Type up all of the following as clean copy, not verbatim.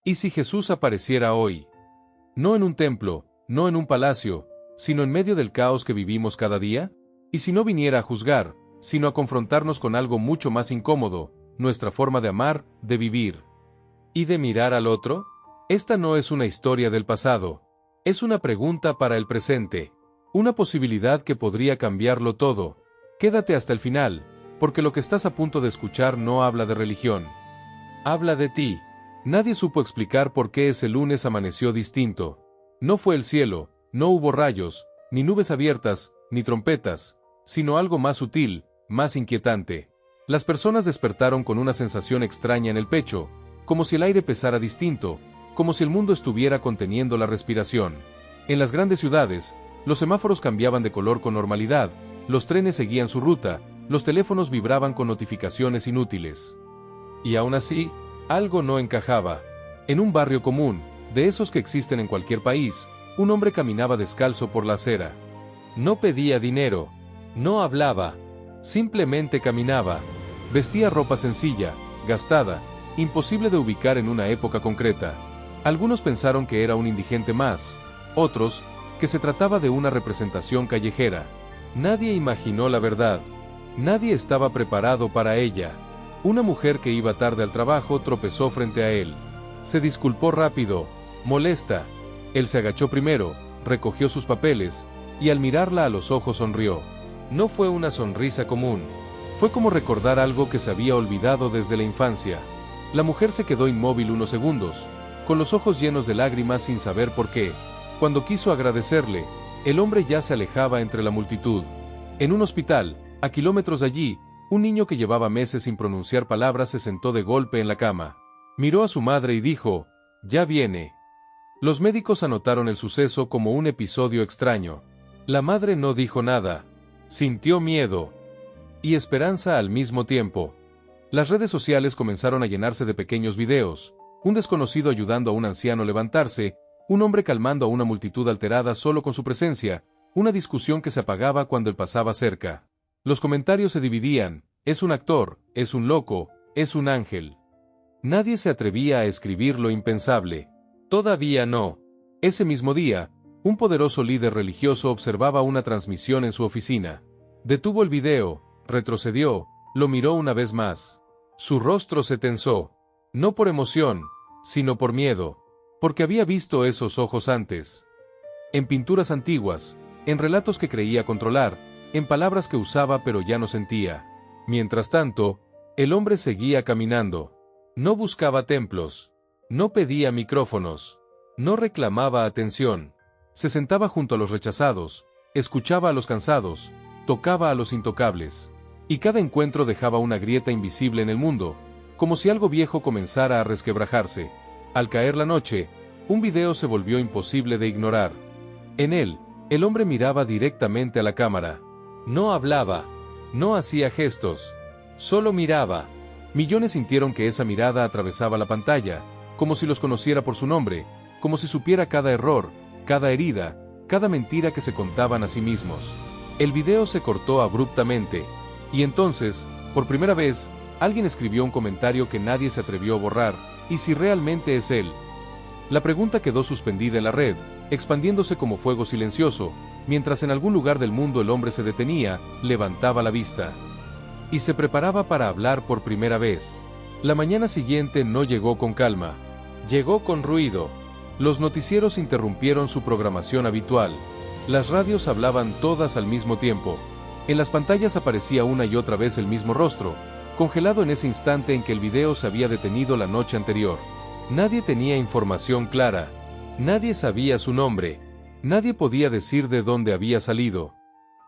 ¿Y si Jesús apareciera hoy? No en un templo, no en un palacio, sino en medio del caos que vivimos cada día. ¿Y si no viniera a juzgar, sino a confrontarnos con algo mucho más incómodo, nuestra forma de amar, de vivir y de mirar al otro? Esta no es una historia del pasado. Es una pregunta para el presente. Una posibilidad que podría cambiarlo todo. Quédate hasta el final, porque lo que estás a punto de escuchar no habla de religión. Habla de ti. Nadie supo explicar por qué ese lunes amaneció distinto. No fue el cielo, no hubo rayos, ni nubes abiertas, ni trompetas, sino algo más sutil, más inquietante. Las personas despertaron con una sensación extraña en el pecho, como si el aire pesara distinto, como si el mundo estuviera conteniendo la respiración. En las grandes ciudades, los semáforos cambiaban de color con normalidad, los trenes seguían su ruta, los teléfonos vibraban con notificaciones inútiles. Y aún así, algo no encajaba. En un barrio común, de esos que existen en cualquier país, un hombre caminaba descalzo por la acera. No pedía dinero, no hablaba, simplemente caminaba. Vestía ropa sencilla, gastada, imposible de ubicar en una época concreta. Algunos pensaron que era un indigente más, otros, que se trataba de una representación callejera. Nadie imaginó la verdad. Nadie estaba preparado para ella. Una mujer que iba tarde al trabajo tropezó frente a él. Se disculpó rápido, molesta. Él se agachó primero, recogió sus papeles, y al mirarla a los ojos sonrió. No fue una sonrisa común. Fue como recordar algo que se había olvidado desde la infancia. La mujer se quedó inmóvil unos segundos, con los ojos llenos de lágrimas sin saber por qué. Cuando quiso agradecerle, el hombre ya se alejaba entre la multitud. En un hospital, a kilómetros de allí, un niño que llevaba meses sin pronunciar palabras se sentó de golpe en la cama. Miró a su madre y dijo, «Ya viene». Los médicos anotaron el suceso como un episodio extraño. La madre no dijo nada. Sintió miedo y esperanza al mismo tiempo. Las redes sociales comenzaron a llenarse de pequeños videos, un desconocido ayudando a un anciano a levantarse, un hombre calmando a una multitud alterada solo con su presencia, una discusión que se apagaba cuando él pasaba cerca. Los comentarios se dividían, es un actor, es un loco, es un ángel. Nadie se atrevía a escribir lo impensable. Todavía no. Ese mismo día, un poderoso líder religioso observaba una transmisión en su oficina. Detuvo el video, retrocedió, lo miró una vez más. Su rostro se tensó. No por emoción, sino por miedo. Porque había visto esos ojos antes. En pinturas antiguas, en relatos que creía controlar, en palabras que usaba pero ya no sentía. Mientras tanto, el hombre seguía caminando. No buscaba templos. No pedía micrófonos. No reclamaba atención. Se sentaba junto a los rechazados, escuchaba a los cansados, tocaba a los intocables. Y cada encuentro dejaba una grieta invisible en el mundo, como si algo viejo comenzara a resquebrajarse. Al caer la noche, un video se volvió imposible de ignorar. En él, el hombre miraba directamente a la cámara. No hablaba, no hacía gestos, solo miraba. Millones sintieron que esa mirada atravesaba la pantalla, como si los conociera por su nombre, como si supiera cada error, cada herida, cada mentira que se contaban a sí mismos. El video se cortó abruptamente, y entonces, por primera vez, alguien escribió un comentario que nadie se atrevió a borrar, ¿y si realmente es él? La pregunta quedó suspendida en la red, expandiéndose como fuego silencioso, mientras en algún lugar del mundo el hombre se detenía, levantaba la vista y se preparaba para hablar por primera vez. La mañana siguiente no llegó con calma, llegó con ruido. Los noticieros interrumpieron su programación habitual. Las radios hablaban todas al mismo tiempo. En las pantallas aparecía una y otra vez el mismo rostro, congelado en ese instante en que el video se había detenido la noche anterior. Nadie tenía información clara. Nadie sabía su nombre. Nadie podía decir de dónde había salido.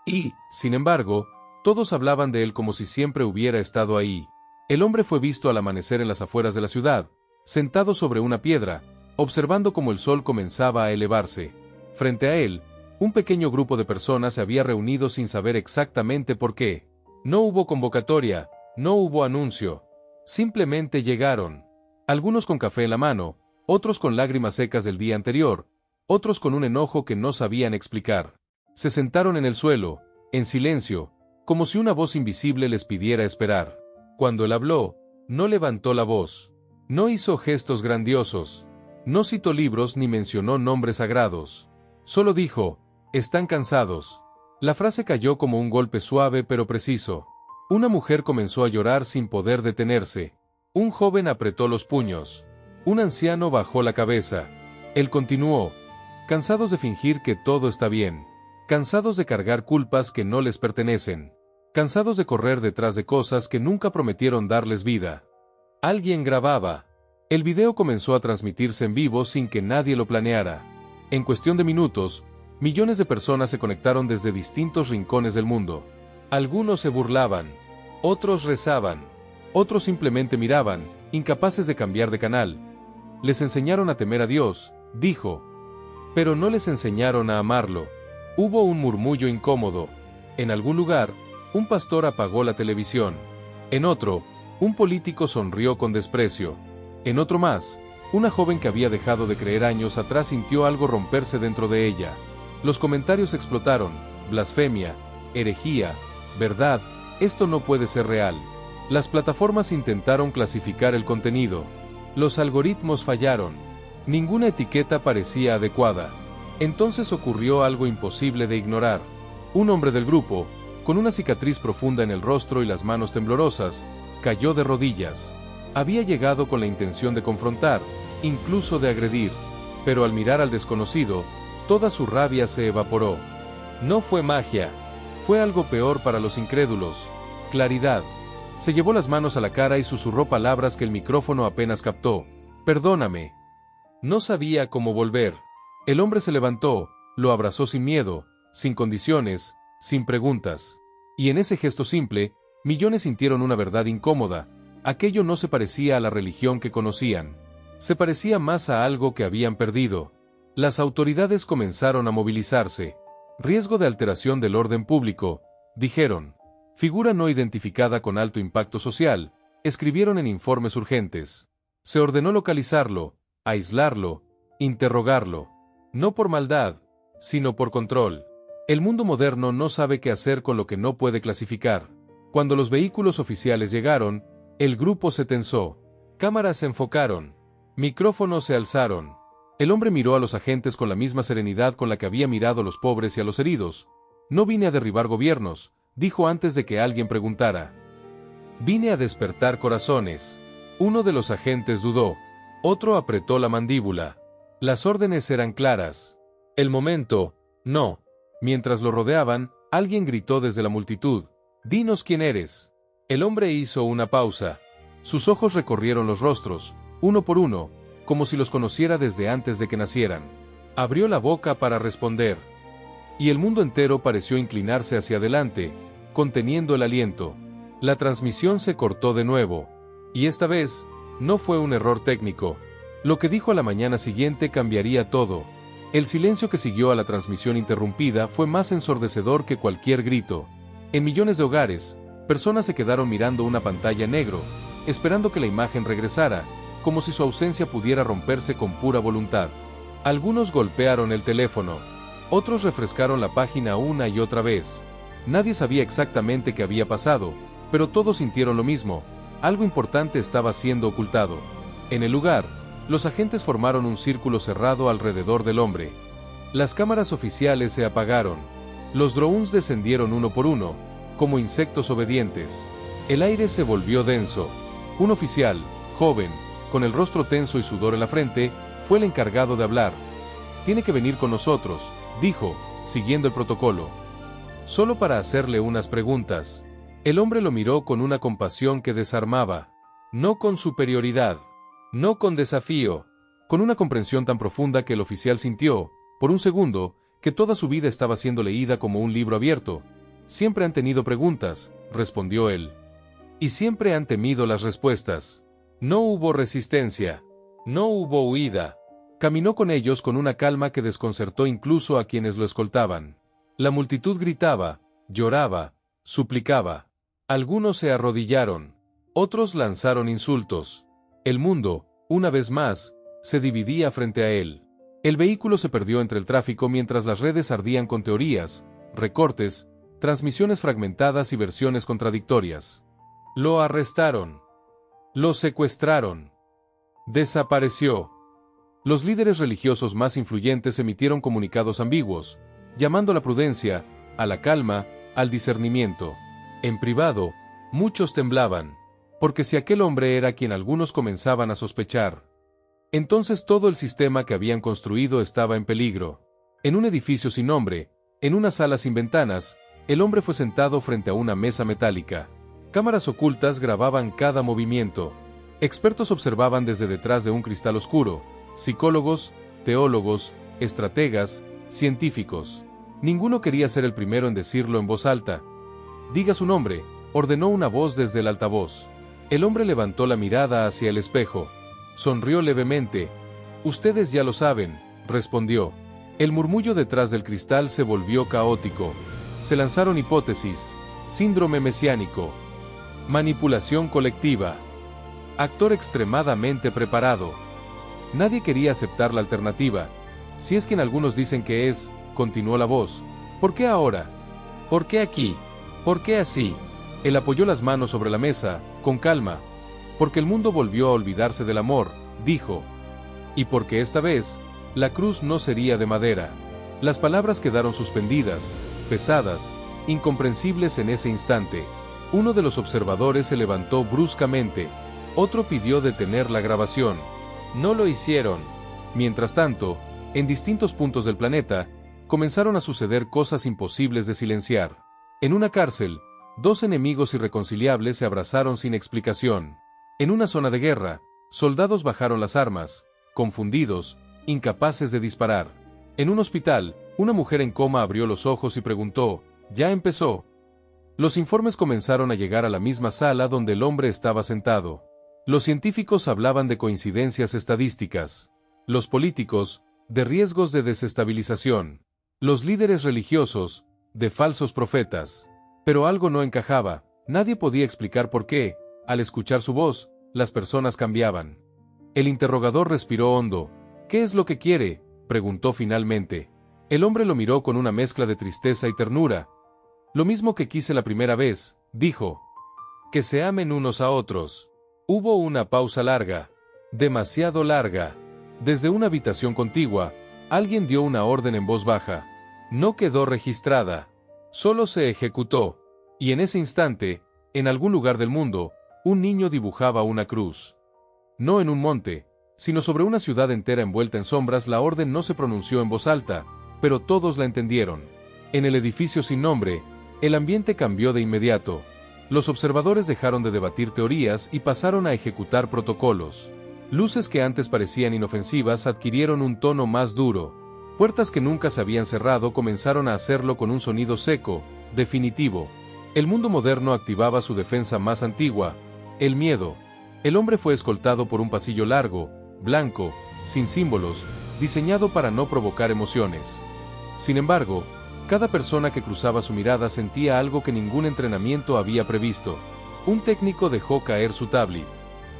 Y, sin embargo, todos hablaban de él como si siempre hubiera estado ahí. El hombre fue visto al amanecer en las afueras de la ciudad, sentado sobre una piedra, observando cómo el sol comenzaba a elevarse. Frente a él, un pequeño grupo de personas se había reunido sin saber exactamente por qué. No hubo convocatoria, no hubo anuncio. Simplemente llegaron. Algunos con café en la mano, otros con lágrimas secas del día anterior, otros con un enojo que no sabían explicar. Se sentaron en el suelo, en silencio, como si una voz invisible les pidiera esperar. Cuando él habló, no levantó la voz. No hizo gestos grandiosos. No citó libros ni mencionó nombres sagrados. Solo dijo, «Están cansados». La frase cayó como un golpe suave pero preciso. Una mujer comenzó a llorar sin poder detenerse. Un joven apretó los puños. Un anciano bajó la cabeza. Él continuó, cansados de fingir que todo está bien. Cansados de cargar culpas que no les pertenecen. Cansados de correr detrás de cosas que nunca prometieron darles vida. Alguien grababa. El video comenzó a transmitirse en vivo sin que nadie lo planeara. En cuestión de minutos, millones de personas se conectaron desde distintos rincones del mundo. Algunos se burlaban, otros rezaban, otros simplemente miraban, incapaces de cambiar de canal. Les enseñaron a temer a Dios, dijo, pero no les enseñaron a amarlo. Hubo un murmullo incómodo. En algún lugar, un pastor apagó la televisión. En otro, un político sonrió con desprecio. En otro más, una joven que había dejado de creer años atrás sintió algo romperse dentro de ella. Los comentarios explotaron, blasfemia, herejía, verdad, esto no puede ser real. Las plataformas intentaron clasificar el contenido. Los algoritmos fallaron. Ninguna etiqueta parecía adecuada. Entonces ocurrió algo imposible de ignorar. Un hombre del grupo, con una cicatriz profunda en el rostro y las manos temblorosas, cayó de rodillas. Había llegado con la intención de confrontar, incluso de agredir, pero al mirar al desconocido, toda su rabia se evaporó. No fue magia, fue algo peor para los incrédulos, claridad. Se llevó las manos a la cara y susurró palabras que el micrófono apenas captó. Perdóname. No sabía cómo volver. El hombre se levantó, lo abrazó sin miedo, sin condiciones, sin preguntas. Y en ese gesto simple, millones sintieron una verdad incómoda. Aquello no se parecía a la religión que conocían. Se parecía más a algo que habían perdido. Las autoridades comenzaron a movilizarse. Riesgo de alteración del orden público, dijeron. Figura no identificada con alto impacto social, escribieron en informes urgentes. Se ordenó localizarlo, aislarlo, interrogarlo. No por maldad, sino por control. El mundo moderno no sabe qué hacer con lo que no puede clasificar. Cuando los vehículos oficiales llegaron, el grupo se tensó. Cámaras se enfocaron. Micrófonos se alzaron. El hombre miró a los agentes con la misma serenidad con la que había mirado a los pobres y a los heridos. No vine a derribar gobiernos, dijo antes de que alguien preguntara. Vine a despertar corazones. Uno de los agentes dudó. Otro apretó la mandíbula. Las órdenes eran claras. El momento, no. Mientras lo rodeaban, alguien gritó desde la multitud. Dinos quién eres. El hombre hizo una pausa. Sus ojos recorrieron los rostros, uno por uno, como si los conociera desde antes de que nacieran. Abrió la boca para responder. Y el mundo entero pareció inclinarse hacia adelante, conteniendo el aliento. La transmisión se cortó de nuevo. Y esta vez, no fue un error técnico. Lo que dijo a la mañana siguiente cambiaría todo. El silencio que siguió a la transmisión interrumpida fue más ensordecedor que cualquier grito. En millones de hogares, personas se quedaron mirando una pantalla negro, esperando que la imagen regresara, como si su ausencia pudiera romperse con pura voluntad. Algunos golpearon el teléfono. Otros refrescaron la página una y otra vez. Nadie sabía exactamente qué había pasado, pero todos sintieron lo mismo. Algo importante estaba siendo ocultado. En el lugar, los agentes formaron un círculo cerrado alrededor del hombre. Las cámaras oficiales se apagaron. Los drones descendieron uno por uno, como insectos obedientes. El aire se volvió denso. Un oficial, joven, con el rostro tenso y sudor en la frente, fue el encargado de hablar. Tiene que venir con nosotros, dijo, siguiendo el protocolo. Solo para hacerle unas preguntas. El hombre lo miró con una compasión que desarmaba. No con superioridad. No con desafío. Con una comprensión tan profunda que el oficial sintió, por un segundo, que toda su vida estaba siendo leída como un libro abierto. Siempre han tenido preguntas, respondió él. Y siempre han temido las respuestas. No hubo resistencia. No hubo huida. Caminó con ellos con una calma que desconcertó incluso a quienes lo escoltaban. La multitud gritaba, lloraba, suplicaba. Algunos se arrodillaron. Otros lanzaron insultos. El mundo, una vez más, se dividía frente a él. El vehículo se perdió entre el tráfico mientras las redes ardían con teorías, recortes, transmisiones fragmentadas y versiones contradictorias. Lo arrestaron. Lo secuestraron. Desapareció. Los líderes religiosos más influyentes emitieron comunicados ambiguos, llamando a la prudencia, a la calma, al discernimiento. En privado, muchos temblaban, porque si aquel hombre era quien algunos comenzaban a sospechar, entonces todo el sistema que habían construido estaba en peligro. En un edificio sin nombre, en una sala sin ventanas, el hombre fue sentado frente a una mesa metálica. Cámaras ocultas grababan cada movimiento. Expertos observaban desde detrás de un cristal oscuro. Psicólogos, teólogos, estrategas, científicos. Ninguno quería ser el primero en decirlo en voz alta. «Diga su nombre», ordenó una voz desde el altavoz. El hombre levantó la mirada hacia el espejo. Sonrió levemente. «Ustedes ya lo saben», respondió. El murmullo detrás del cristal se volvió caótico. Se lanzaron hipótesis. Síndrome mesiánico. Manipulación colectiva. Actor extremadamente preparado. Nadie quería aceptar la alternativa. Si es quien algunos dicen que es, continuó la voz. ¿Por qué ahora? ¿Por qué aquí? ¿Por qué así? Él apoyó las manos sobre la mesa, con calma. Porque el mundo volvió a olvidarse del amor, dijo. Y porque esta vez, la cruz no sería de madera. Las palabras quedaron suspendidas, pesadas, incomprensibles en ese instante. Uno de los observadores se levantó bruscamente. Otro pidió detener la grabación. No lo hicieron. Mientras tanto, en distintos puntos del planeta, comenzaron a suceder cosas imposibles de silenciar. En una cárcel, dos enemigos irreconciliables se abrazaron sin explicación. En una zona de guerra, soldados bajaron las armas, confundidos, incapaces de disparar. En un hospital, una mujer en coma abrió los ojos y preguntó, ¿ya empezó? Los informes comenzaron a llegar a la misma sala donde el hombre estaba sentado. Los científicos hablaban de coincidencias estadísticas. Los políticos, de riesgos de desestabilización. Los líderes religiosos, de falsos profetas. Pero algo no encajaba. Nadie podía explicar por qué, al escuchar su voz, las personas cambiaban. El interrogador respiró hondo. ¿Qué es lo que quiere?, preguntó finalmente. El hombre lo miró con una mezcla de tristeza y ternura. Lo mismo que quise la primera vez, dijo. Que se amen unos a otros. Hubo una pausa larga. Demasiado larga. Desde una habitación contigua, alguien dio una orden en voz baja. No quedó registrada. Solo se ejecutó. Y en ese instante, en algún lugar del mundo, un niño dibujaba una cruz. No en un monte, sino sobre una ciudad entera envuelta en sombras. La orden no se pronunció en voz alta, pero todos la entendieron. En el edificio sin nombre, el ambiente cambió de inmediato. Los observadores dejaron de debatir teorías y pasaron a ejecutar protocolos. Luces que antes parecían inofensivas adquirieron un tono más duro. Puertas que nunca se habían cerrado comenzaron a hacerlo con un sonido seco, definitivo. El mundo moderno activaba su defensa más antigua, el miedo. El hombre fue escoltado por un pasillo largo, blanco, sin símbolos, diseñado para no provocar emociones. Sin embargo, cada persona que cruzaba su mirada sentía algo que ningún entrenamiento había previsto. Un técnico dejó caer su tablet.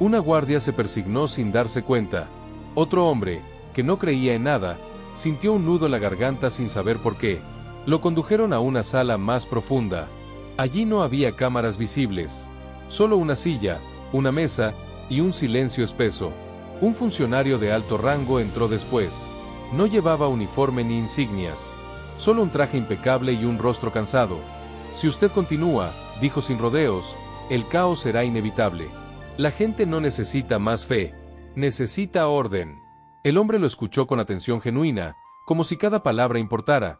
Una guardia se persignó sin darse cuenta. Otro hombre, que no creía en nada, sintió un nudo en la garganta sin saber por qué. Lo condujeron a una sala más profunda. Allí no había cámaras visibles. Solo una silla, una mesa, y un silencio espeso. Un funcionario de alto rango entró después. No llevaba uniforme ni insignias. Solo un traje impecable y un rostro cansado. Si usted continúa, dijo sin rodeos, el caos será inevitable. La gente no necesita más fe. Necesita orden. El hombre lo escuchó con atención genuina, como si cada palabra importara.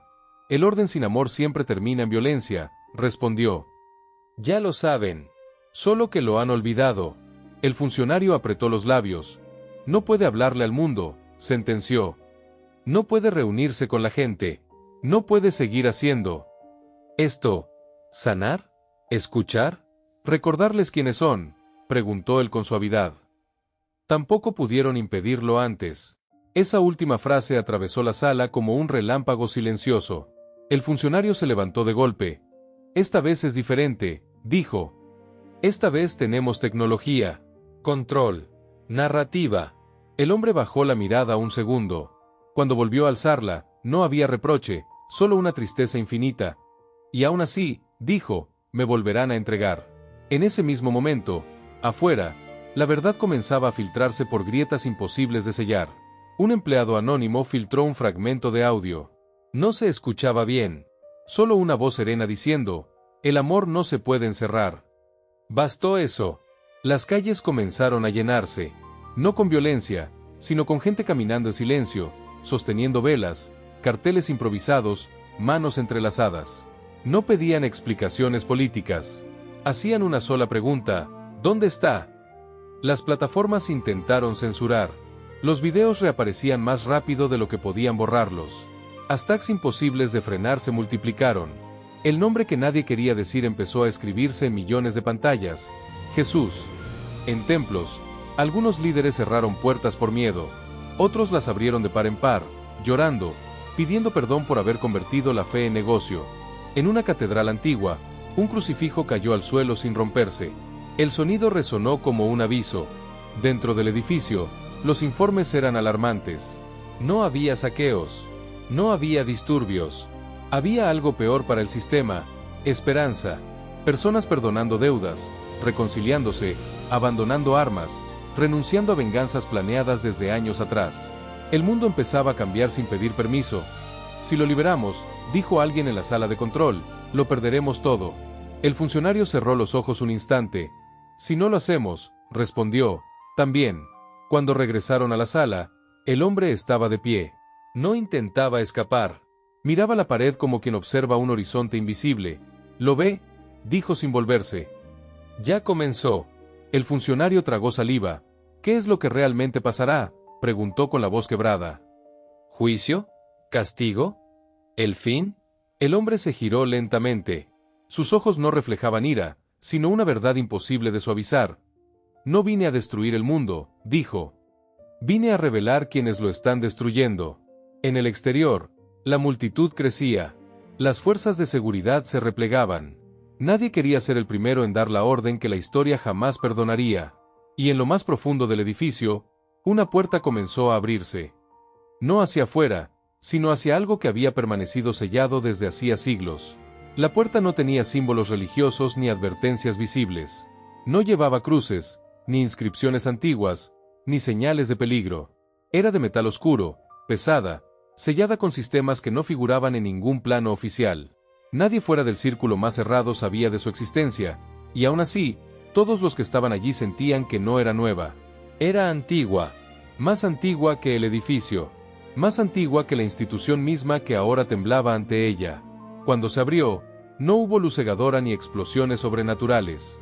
El orden sin amor siempre termina en violencia, respondió. Ya lo saben. Solo que lo han olvidado. El funcionario apretó los labios. No puede hablarle al mundo, sentenció. No puede reunirse con la gente. No puede seguir haciendo esto. ¿Sanar? ¿Escuchar? ¿Recordarles quiénes son?, preguntó él con suavidad. Tampoco pudieron impedirlo antes. Esa última frase atravesó la sala como un relámpago silencioso. El funcionario se levantó de golpe. Esta vez es diferente, dijo. Esta vez tenemos tecnología, control, narrativa. El hombre bajó la mirada un segundo. Cuando volvió a alzarla, no había reproche, solo una tristeza infinita. Y aún así, dijo, me volverán a entregar. En ese mismo momento, afuera, la verdad comenzaba a filtrarse por grietas imposibles de sellar. Un empleado anónimo filtró un fragmento de audio. No se escuchaba bien. Solo una voz serena diciendo, «El amor no se puede encerrar». Bastó eso. Las calles comenzaron a llenarse. No con violencia, sino con gente caminando en silencio, sosteniendo velas, carteles improvisados, manos entrelazadas. No pedían explicaciones políticas. Hacían una sola pregunta, ¿dónde está? Las plataformas intentaron censurar. Los videos reaparecían más rápido de lo que podían borrarlos. Hashtags imposibles de frenar se multiplicaron. El nombre que nadie quería decir empezó a escribirse en millones de pantallas. Jesús. En templos, algunos líderes cerraron puertas por miedo. Otros las abrieron de par en par, llorando, pidiendo perdón por haber convertido la fe en negocio. En una catedral antigua, un crucifijo cayó al suelo sin romperse. El sonido resonó como un aviso. Dentro del edificio, los informes eran alarmantes. No había saqueos. No había disturbios. Había algo peor para el sistema: esperanza. Personas perdonando deudas, reconciliándose, abandonando armas, renunciando a venganzas planeadas desde años atrás. El mundo empezaba a cambiar sin pedir permiso. Si lo liberamos, dijo alguien en la sala de control, lo perderemos todo. El funcionario cerró los ojos un instante. Si no lo hacemos, respondió, también. Cuando regresaron a la sala, el hombre estaba de pie. No intentaba escapar. Miraba la pared como quien observa un horizonte invisible. ¿Lo ve?, dijo sin volverse. Ya comenzó. El funcionario tragó saliva. ¿Qué es lo que realmente pasará?, preguntó con la voz quebrada. ¿Juicio? ¿Castigo? ¿El fin? El hombre se giró lentamente. Sus ojos no reflejaban ira, sino una verdad imposible de suavizar. No vine a destruir el mundo, dijo. Vine a revelar quienes lo están destruyendo. En el exterior, la multitud crecía. Las fuerzas de seguridad se replegaban. Nadie quería ser el primero en dar la orden que la historia jamás perdonaría. Y en lo más profundo del edificio, una puerta comenzó a abrirse. No hacia afuera, sino hacia algo que había permanecido sellado desde hacía siglos. La puerta no tenía símbolos religiosos ni advertencias visibles. No llevaba cruces, ni inscripciones antiguas, ni señales de peligro. Era de metal oscuro, pesada, sellada con sistemas que no figuraban en ningún plano oficial. Nadie fuera del círculo más cerrado sabía de su existencia, y aún así, todos los que estaban allí sentían que no era nueva. Era antigua, más antigua que el edificio, más antigua que la institución misma que ahora temblaba ante ella. Cuando se abrió, no hubo luz cegadora ni explosiones sobrenaturales.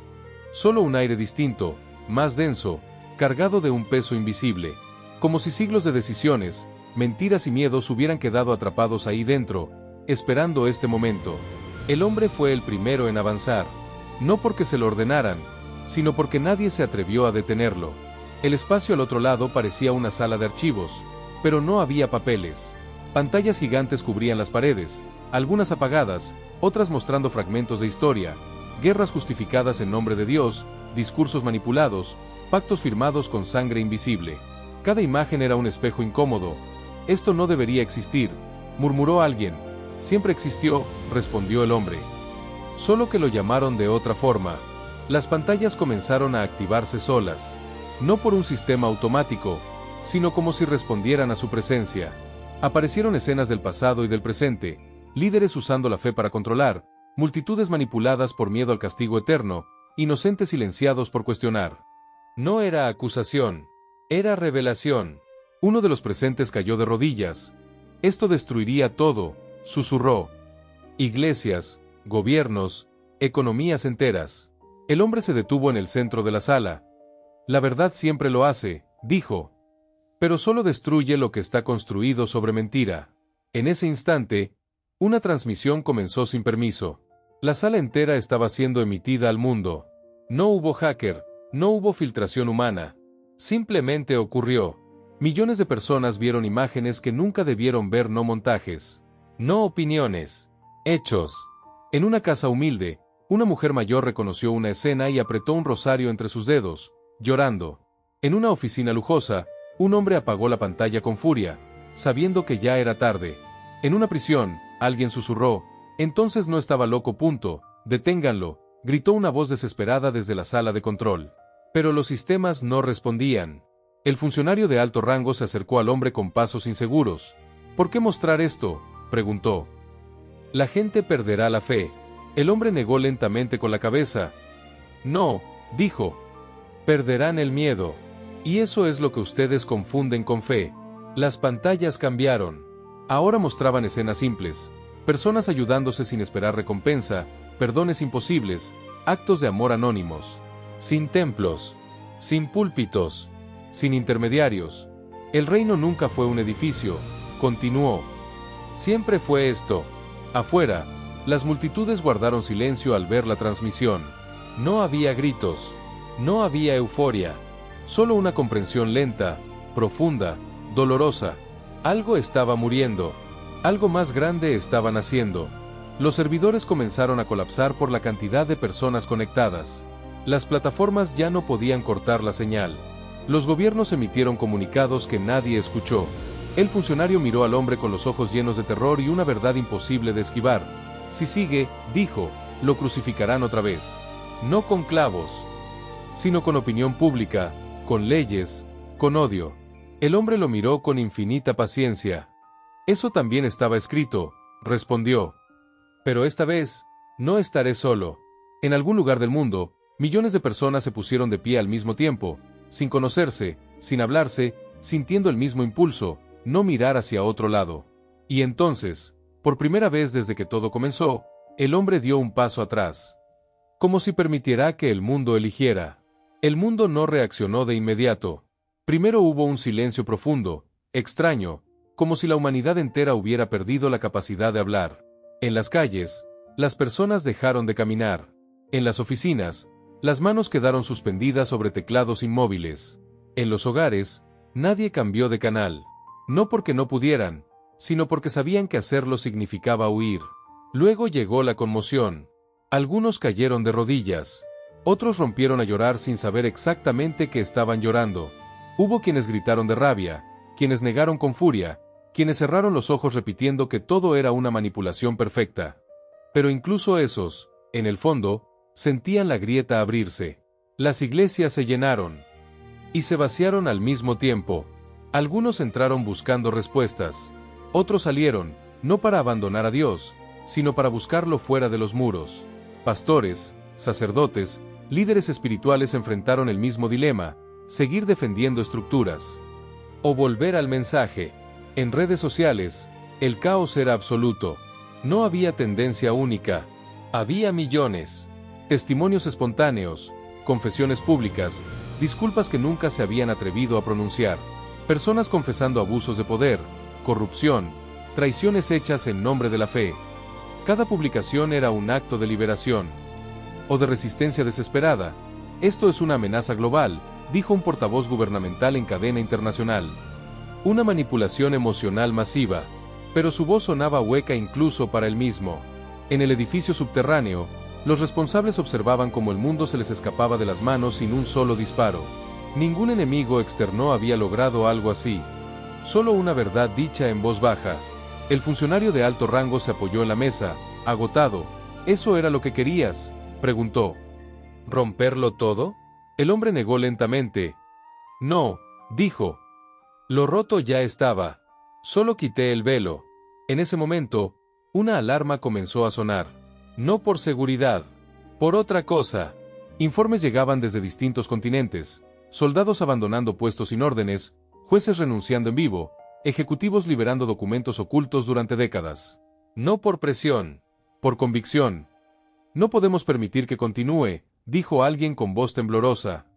Solo un aire distinto, más denso, cargado de un peso invisible, como si siglos de decisiones, mentiras y miedos hubieran quedado atrapados ahí dentro, esperando este momento. El hombre fue el primero en avanzar, no porque se lo ordenaran, sino porque nadie se atrevió a detenerlo. El espacio al otro lado parecía una sala de archivos, pero no había papeles. Pantallas gigantes cubrían las paredes, algunas apagadas, otras mostrando fragmentos de historia, guerras justificadas en nombre de Dios, discursos manipulados, pactos firmados con sangre invisible. Cada imagen era un espejo incómodo. Esto no debería existir, murmuró alguien. Siempre existió, respondió el hombre. Solo que lo llamaron de otra forma. Las pantallas comenzaron a activarse solas. No por un sistema automático, sino como si respondieran a su presencia. Aparecieron escenas del pasado y del presente, líderes usando la fe para controlar, multitudes manipuladas por miedo al castigo eterno, inocentes silenciados por cuestionar. No era acusación, era revelación. Uno de los presentes cayó de rodillas. Esto destruiría todo, susurró. Iglesias, gobiernos, economías enteras. El hombre se detuvo en el centro de la sala. La verdad siempre lo hace, dijo. Pero solo destruye lo que está construido sobre mentira. En ese instante, una transmisión comenzó sin permiso. La sala entera estaba siendo emitida al mundo. No hubo hacker, no hubo filtración humana. Simplemente ocurrió. Millones de personas vieron imágenes que nunca debieron ver, no montajes, no opiniones, hechos. En una casa humilde, una mujer mayor reconoció una escena y apretó un rosario entre sus dedos, llorando. En una oficina lujosa, un hombre apagó la pantalla con furia, sabiendo que ya era tarde. En una prisión, alguien susurró, entonces no estaba loco. Deténganlo, gritó una voz desesperada desde la sala de control. Pero los sistemas no respondían. El funcionario de alto rango se acercó al hombre con pasos inseguros. ¿Por qué mostrar esto?, preguntó. La gente perderá la fe. El hombre negó lentamente con la cabeza. No, dijo. Perderán el miedo. Y eso es lo que ustedes confunden con fe. Las pantallas cambiaron. Ahora mostraban escenas simples. Personas ayudándose sin esperar recompensa, perdones imposibles, actos de amor anónimos. Sin templos. Sin púlpitos. Sin intermediarios. El reino nunca fue un edificio, continuó. Siempre fue esto. Afuera, las multitudes guardaron silencio al ver la transmisión. No había gritos. No había euforia. Solo una comprensión lenta, profunda, dolorosa. Algo estaba muriendo. Algo más grande estaba naciendo. Los servidores comenzaron a colapsar por la cantidad de personas conectadas. Las plataformas ya no podían cortar la señal. Los gobiernos emitieron comunicados que nadie escuchó. El funcionario miró al hombre con los ojos llenos de terror y una verdad imposible de esquivar. Si sigue, dijo, lo crucificarán otra vez. No con clavos, sino con opinión pública, con leyes, con odio. El hombre lo miró con infinita paciencia. Eso también estaba escrito, respondió. Pero esta vez, no estaré solo. En algún lugar del mundo, millones de personas se pusieron de pie al mismo tiempo, sin conocerse, sin hablarse, sintiendo el mismo impulso, no mirar hacia otro lado. Y entonces, por primera vez desde que todo comenzó, el hombre dio un paso atrás. Como si permitiera que el mundo eligiera. El mundo no reaccionó de inmediato. Primero hubo un silencio profundo, extraño, como si la humanidad entera hubiera perdido la capacidad de hablar. En las calles, las personas dejaron de caminar. En las oficinas, las manos quedaron suspendidas sobre teclados inmóviles. En los hogares, nadie cambió de canal. No porque no pudieran, sino porque sabían que hacerlo significaba huir. Luego llegó la conmoción. Algunos cayeron de rodillas. Otros rompieron a llorar sin saber exactamente qué estaban llorando. Hubo quienes gritaron de rabia, quienes negaron con furia, quienes cerraron los ojos repitiendo que todo era una manipulación perfecta. Pero incluso esos, en el fondo, sentían la grieta abrirse. Las iglesias se llenaron. Y se vaciaron al mismo tiempo. Algunos entraron buscando respuestas. Otros salieron, no para abandonar a Dios, sino para buscarlo fuera de los muros. Pastores, sacerdotes, líderes espirituales enfrentaron el mismo dilema: seguir defendiendo estructuras o volver al mensaje. En redes sociales, el caos era absoluto. No había tendencia única. Había millones. Testimonios espontáneos, confesiones públicas, disculpas que nunca se habían atrevido a pronunciar. Personas confesando abusos de poder, corrupción, traiciones hechas en nombre de la fe. Cada publicación era un acto de liberación o de resistencia desesperada. Esto es una amenaza global, dijo un portavoz gubernamental en cadena internacional. Una manipulación emocional masiva, pero su voz sonaba hueca incluso para él mismo. En el edificio subterráneo, los responsables observaban cómo el mundo se les escapaba de las manos sin un solo disparo. Ningún enemigo externo había logrado algo así. Solo una verdad dicha en voz baja. El funcionario de alto rango se apoyó en la mesa, agotado. ¿Eso era lo que querías?, preguntó. ¿Romperlo todo? El hombre negó lentamente. No, dijo. Lo roto ya estaba. Solo quité el velo. En ese momento, una alarma comenzó a sonar. No por seguridad. Por otra cosa. Informes llegaban desde distintos continentes. Soldados abandonando puestos sin órdenes, jueces renunciando en vivo, ejecutivos liberando documentos ocultos durante décadas. No por presión. Por convicción. No podemos permitir que continúe, dijo alguien con voz temblorosa.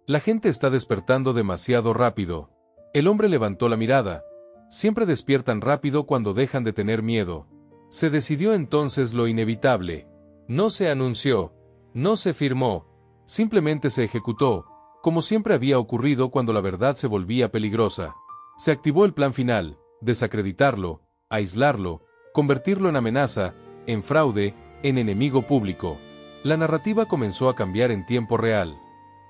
La gente está despertando demasiado rápido. El hombre levantó la mirada. Siempre despiertan rápido cuando dejan de tener miedo. Se decidió entonces lo inevitable. No se anunció. No se firmó. Simplemente se ejecutó, como siempre había ocurrido cuando la verdad se volvía peligrosa. Se activó el plan final: desacreditarlo, aislarlo, convertirlo en amenaza, en fraude, en enemigo público. La narrativa comenzó a cambiar en tiempo real.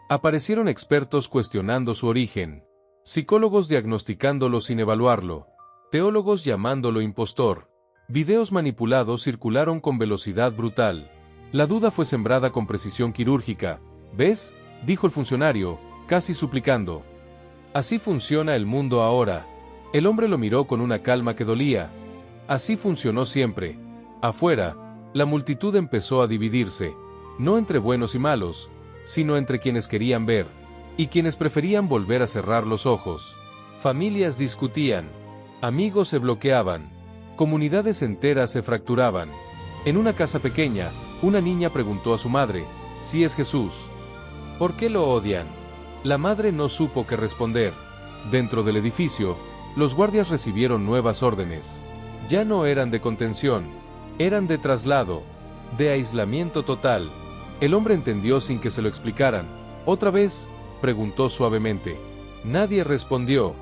Aparecieron expertos cuestionando su origen, psicólogos diagnosticándolo sin evaluarlo, teólogos llamándolo impostor. Videos manipulados circularon con velocidad brutal. La duda fue sembrada con precisión quirúrgica. ¿Ves?, dijo el funcionario, casi suplicando. Así funciona el mundo ahora. El hombre lo miró con una calma que dolía. Así funcionó siempre. Afuera, la multitud empezó a dividirse, no entre buenos y malos, sino entre quienes querían ver, y quienes preferían volver a cerrar los ojos. Familias discutían, amigos se bloqueaban, comunidades enteras se fracturaban. En una casa pequeña, una niña preguntó a su madre, si es Jesús. ¿Por qué lo odian? La madre no supo qué responder. Dentro del edificio, los guardias recibieron nuevas órdenes. Ya no eran de contención, eran de traslado, de aislamiento total. El hombre entendió sin que se lo explicaran. ¿Otra vez?, preguntó suavemente. Nadie respondió.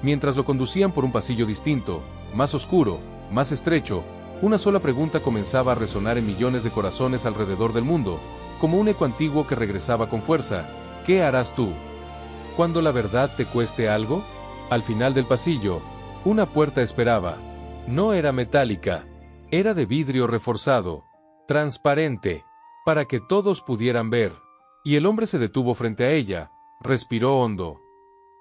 Mientras lo conducían por un pasillo distinto, más oscuro, más estrecho, una sola pregunta comenzaba a resonar en millones de corazones alrededor del mundo, como un eco antiguo que regresaba con fuerza. ¿Qué harás tú cuando la verdad te cueste algo? Al final del pasillo, una puerta esperaba. No era metálica, era de vidrio reforzado, transparente, para que todos pudieran ver. Y el hombre se detuvo frente a ella, respiró hondo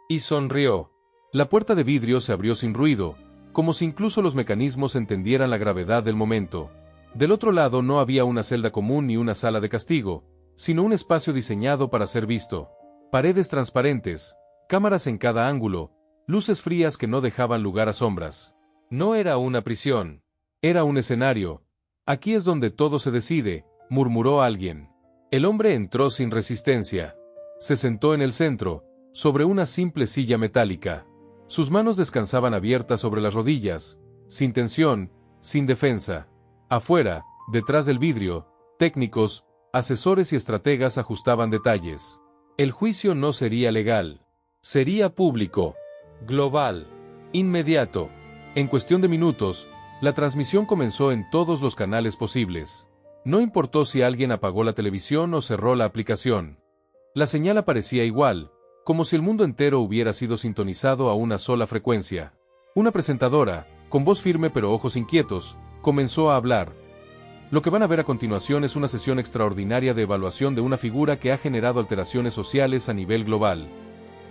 y sonrió. La puerta de vidrio se abrió sin ruido, como si incluso los mecanismos entendieran la gravedad del momento. Del otro lado no había una celda común ni una sala de castigo, sino un espacio diseñado para ser visto. Paredes transparentes, cámaras en cada ángulo, luces frías que no dejaban lugar a sombras. No era una prisión, era un escenario. Aquí es donde todo se decide, murmuró alguien. El hombre entró sin resistencia. Se sentó en el centro, sobre una simple silla metálica. Sus manos descansaban abiertas sobre las rodillas, sin tensión, sin defensa. Afuera, detrás del vidrio, técnicos, asesores y estrategas ajustaban detalles. El juicio no sería legal. Sería público, global, inmediato. En cuestión de minutos, la transmisión comenzó en todos los canales posibles. No importó si alguien apagó la televisión o cerró la aplicación. La señal aparecía igual, como si el mundo entero hubiera sido sintonizado a una sola frecuencia. Una presentadora, con voz firme pero ojos inquietos, comenzó a hablar. Lo que van a ver a continuación es una sesión extraordinaria de evaluación de una figura que ha generado alteraciones sociales a nivel global.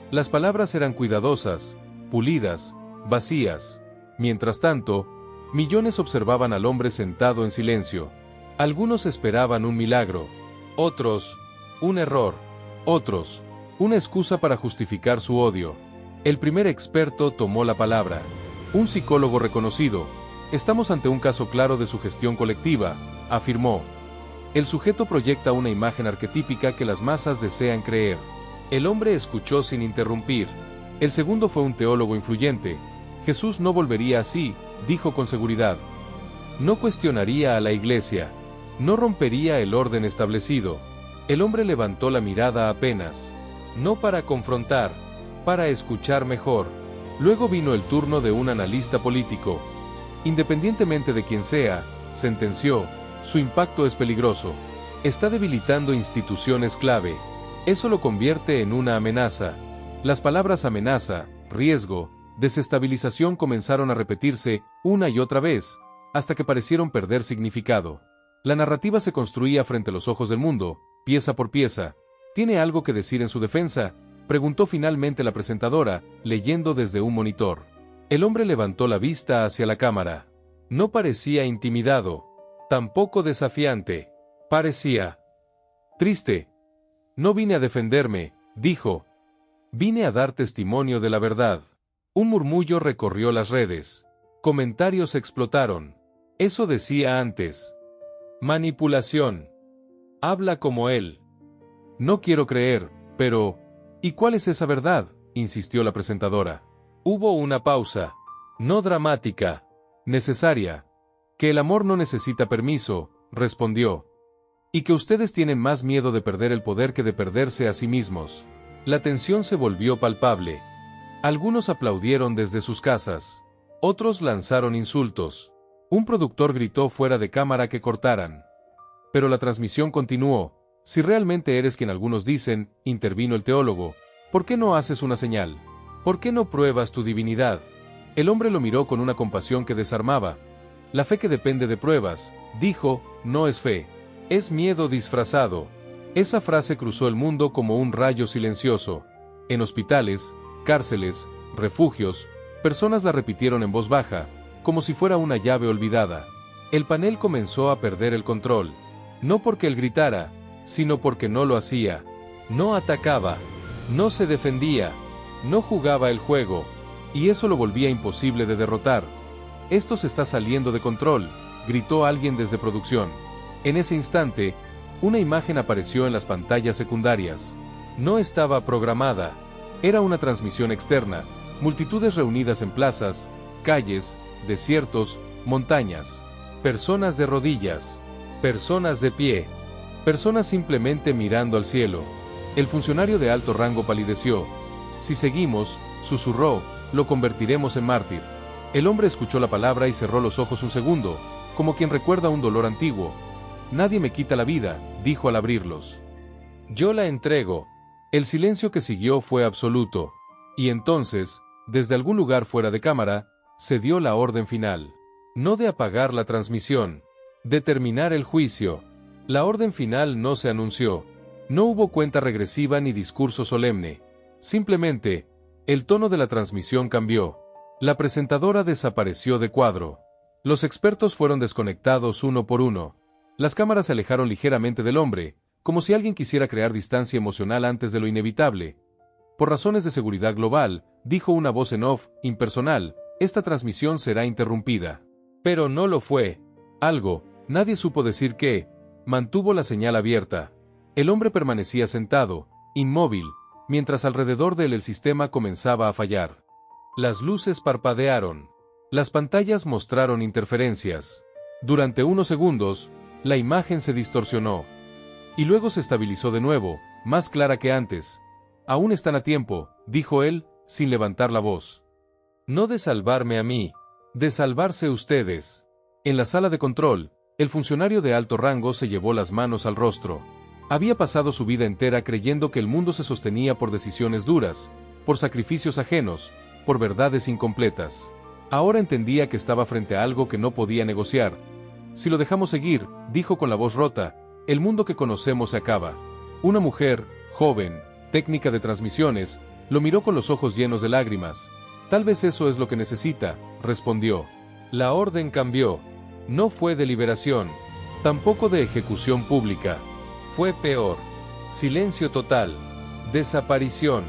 Las palabras eran cuidadosas, pulidas, vacías. Mientras tanto, millones observaban al hombre sentado en silencio. Algunos esperaban un milagro, otros, un error, otros, una excusa para justificar su odio. El primer experto tomó la palabra. Un psicólogo reconocido. Estamos ante un caso claro de sugestión colectiva, afirmó. El sujeto proyecta una imagen arquetípica que las masas desean creer. El hombre escuchó sin interrumpir. El segundo fue un teólogo influyente. Jesús no volvería así, dijo con seguridad. No cuestionaría a la iglesia. No rompería el orden establecido. El hombre levantó la mirada apenas. No para confrontar, para escuchar mejor. Luego vino el turno de un analista político. Independientemente de quién sea, sentenció, su impacto es peligroso. Está debilitando instituciones clave. Eso lo convierte en una amenaza. Las palabras amenaza, riesgo, desestabilización comenzaron a repetirse una y otra vez, hasta que parecieron perder significado. La narrativa se construía frente a los ojos del mundo, pieza por pieza. ¿Tiene algo que decir en su defensa?, preguntó finalmente la presentadora, leyendo desde un monitor. El hombre levantó la vista hacia la cámara. No parecía intimidado, tampoco desafiante. Parecía triste. No vine a defenderme, dijo. Vine a dar testimonio de la verdad. Un murmullo recorrió las redes. Comentarios explotaron. Eso decía antes. Manipulación. Habla como él. No quiero creer, pero... ¿Y cuál es esa verdad?, insistió la presentadora. Hubo una pausa. No dramática. Necesaria. Que el amor no necesita permiso, respondió. Y que ustedes tienen más miedo de perder el poder que de perderse a sí mismos. La tensión se volvió palpable. Algunos aplaudieron desde sus casas. Otros lanzaron insultos. Un productor gritó fuera de cámara que cortaran. Pero la transmisión continuó. Si realmente eres quien algunos dicen, intervino el teólogo, ¿por qué no haces una señal? ¿Por qué no pruebas tu divinidad? El hombre lo miró con una compasión que desarmaba. La fe que depende de pruebas, dijo, no es fe. Es miedo disfrazado. Esa frase cruzó el mundo como un rayo silencioso. En hospitales, cárceles, refugios, personas la repitieron en voz baja, como si fuera una llave olvidada. El panel comenzó a perder el control. No porque él gritara, sino porque no lo hacía. No atacaba, no se defendía, no jugaba el juego, y eso lo volvía imposible de derrotar. «Esto se está saliendo de control», gritó alguien desde producción. En ese instante, una imagen apareció en las pantallas secundarias. No estaba programada. Era una transmisión externa, multitudes reunidas en plazas, calles, desiertos, montañas. Personas de rodillas, personas de pie, personas simplemente mirando al cielo. El funcionario de alto rango palideció. «Si seguimos», susurró, «lo convertiremos en mártir». El hombre escuchó la palabra y cerró los ojos un segundo, como quien recuerda un dolor antiguo. «Nadie me quita la vida», dijo al abrirlos. «Yo la entrego». El silencio que siguió fue absoluto. Y entonces, desde algún lugar fuera de cámara, se dio la orden final. No de apagar la transmisión, de terminar el juicio. La orden final no se anunció. No hubo cuenta regresiva ni discurso solemne. Simplemente, el tono de la transmisión cambió. La presentadora desapareció de cuadro. Los expertos fueron desconectados uno por uno. Las cámaras se alejaron ligeramente del hombre, como si alguien quisiera crear distancia emocional antes de lo inevitable. «Por razones de seguridad global», dijo una voz en off, impersonal, «esta transmisión será interrumpida». Pero no lo fue. Algo, nadie supo decir qué, mantuvo la señal abierta. El hombre permanecía sentado, inmóvil, mientras alrededor de él el sistema comenzaba a fallar. Las luces parpadearon. Las pantallas mostraron interferencias. Durante unos segundos, la imagen se distorsionó. Y luego se estabilizó de nuevo, más clara que antes. «Aún están a tiempo», dijo él, sin levantar la voz. «No de salvarme a mí, de salvarse ustedes». En la sala de control, el funcionario de alto rango se llevó las manos al rostro. Había pasado su vida entera creyendo que el mundo se sostenía por decisiones duras, por sacrificios ajenos, por verdades incompletas. Ahora entendía que estaba frente a algo que no podía negociar. «Si lo dejamos seguir», dijo con la voz rota, «el mundo que conocemos se acaba». Una mujer, joven, técnica de transmisiones, lo miró con los ojos llenos de lágrimas. «Tal vez eso es lo que necesita», respondió. La orden cambió. No fue de liberación, tampoco de ejecución pública. Fue peor. Silencio total. Desaparición.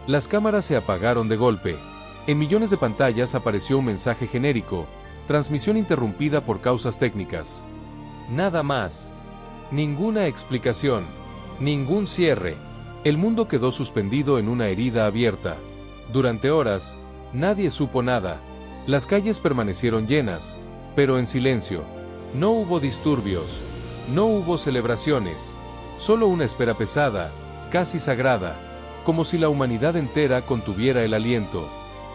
Las cámaras se apagaron de golpe. En millones de pantallas apareció un mensaje genérico: transmisión interrumpida por causas técnicas. Nada más. Ninguna explicación. Ningún cierre. El mundo quedó suspendido en una herida abierta. Durante horas, nadie supo nada. Las calles permanecieron llenas, pero en silencio. No hubo disturbios. No hubo celebraciones. Solo una espera pesada, casi sagrada, como si la humanidad entera contuviera el aliento.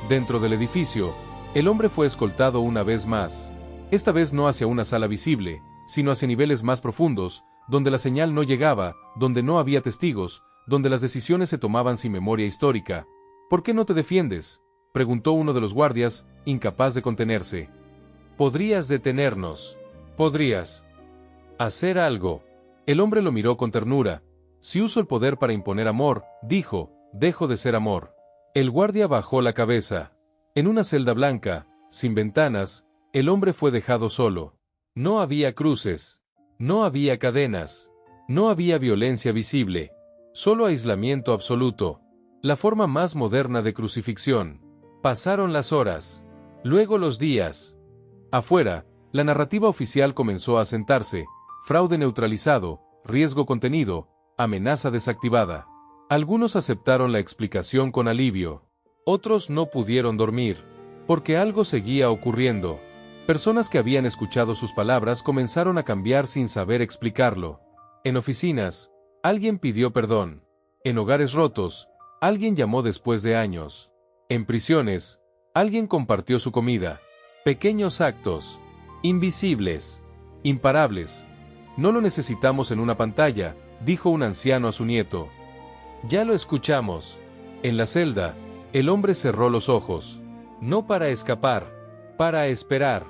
Dentro del edificio, el hombre fue escoltado una vez más. Esta vez no hacia una sala visible, sino hacia niveles más profundos, donde la señal no llegaba, donde no había testigos, donde las decisiones se tomaban sin memoria histórica. «¿Por qué no te defiendes?», preguntó uno de los guardias, incapaz de contenerse. «Podrías detenernos. Podrías hacer algo». El hombre lo miró con ternura. «Si uso el poder para imponer amor», dijo, «dejo de ser amor». El guardia bajó la cabeza. En una celda blanca, sin ventanas, el hombre fue dejado solo. No había cruces. No había cadenas. No había violencia visible. Solo aislamiento absoluto. La forma más moderna de crucifixión. Pasaron las horas. Luego los días. Afuera, la narrativa oficial comenzó a asentarse. Fraude neutralizado, riesgo contenido, amenaza desactivada. Algunos aceptaron la explicación con alivio. Otros no pudieron dormir, porque algo seguía ocurriendo. Personas que habían escuchado sus palabras comenzaron a cambiar sin saber explicarlo. En oficinas, alguien pidió perdón. En hogares rotos, alguien llamó después de años. En prisiones, alguien compartió su comida. Pequeños actos, invisibles, imparables. «No lo necesitamos en una pantalla», dijo un anciano a su nieto. «Ya lo escuchamos». En la celda, el hombre cerró los ojos. No para escapar, para esperar.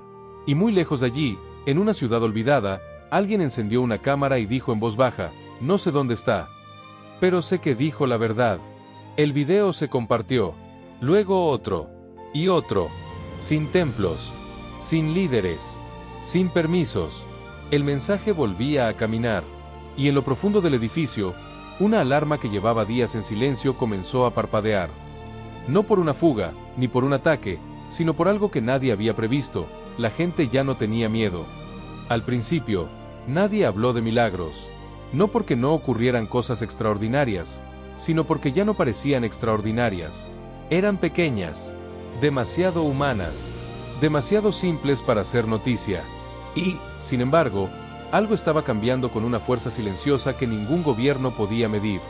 Y muy lejos de allí, en una ciudad olvidada, alguien encendió una cámara y dijo en voz baja: «No sé dónde está. Pero sé que dijo la verdad». El video se compartió. Luego otro. Y otro. Sin templos. Sin líderes. Sin permisos. El mensaje volvía a caminar. Y en lo profundo del edificio, una alarma que llevaba días en silencio comenzó a parpadear. No por una fuga, ni por un ataque, sino por algo que nadie había previsto. La gente ya no tenía miedo. Al principio, nadie habló de milagros. No porque no ocurrieran cosas extraordinarias, sino porque ya no parecían extraordinarias. Eran pequeñas, demasiado humanas, demasiado simples para ser noticia. Y, sin embargo, algo estaba cambiando con una fuerza silenciosa que ningún gobierno podía medir.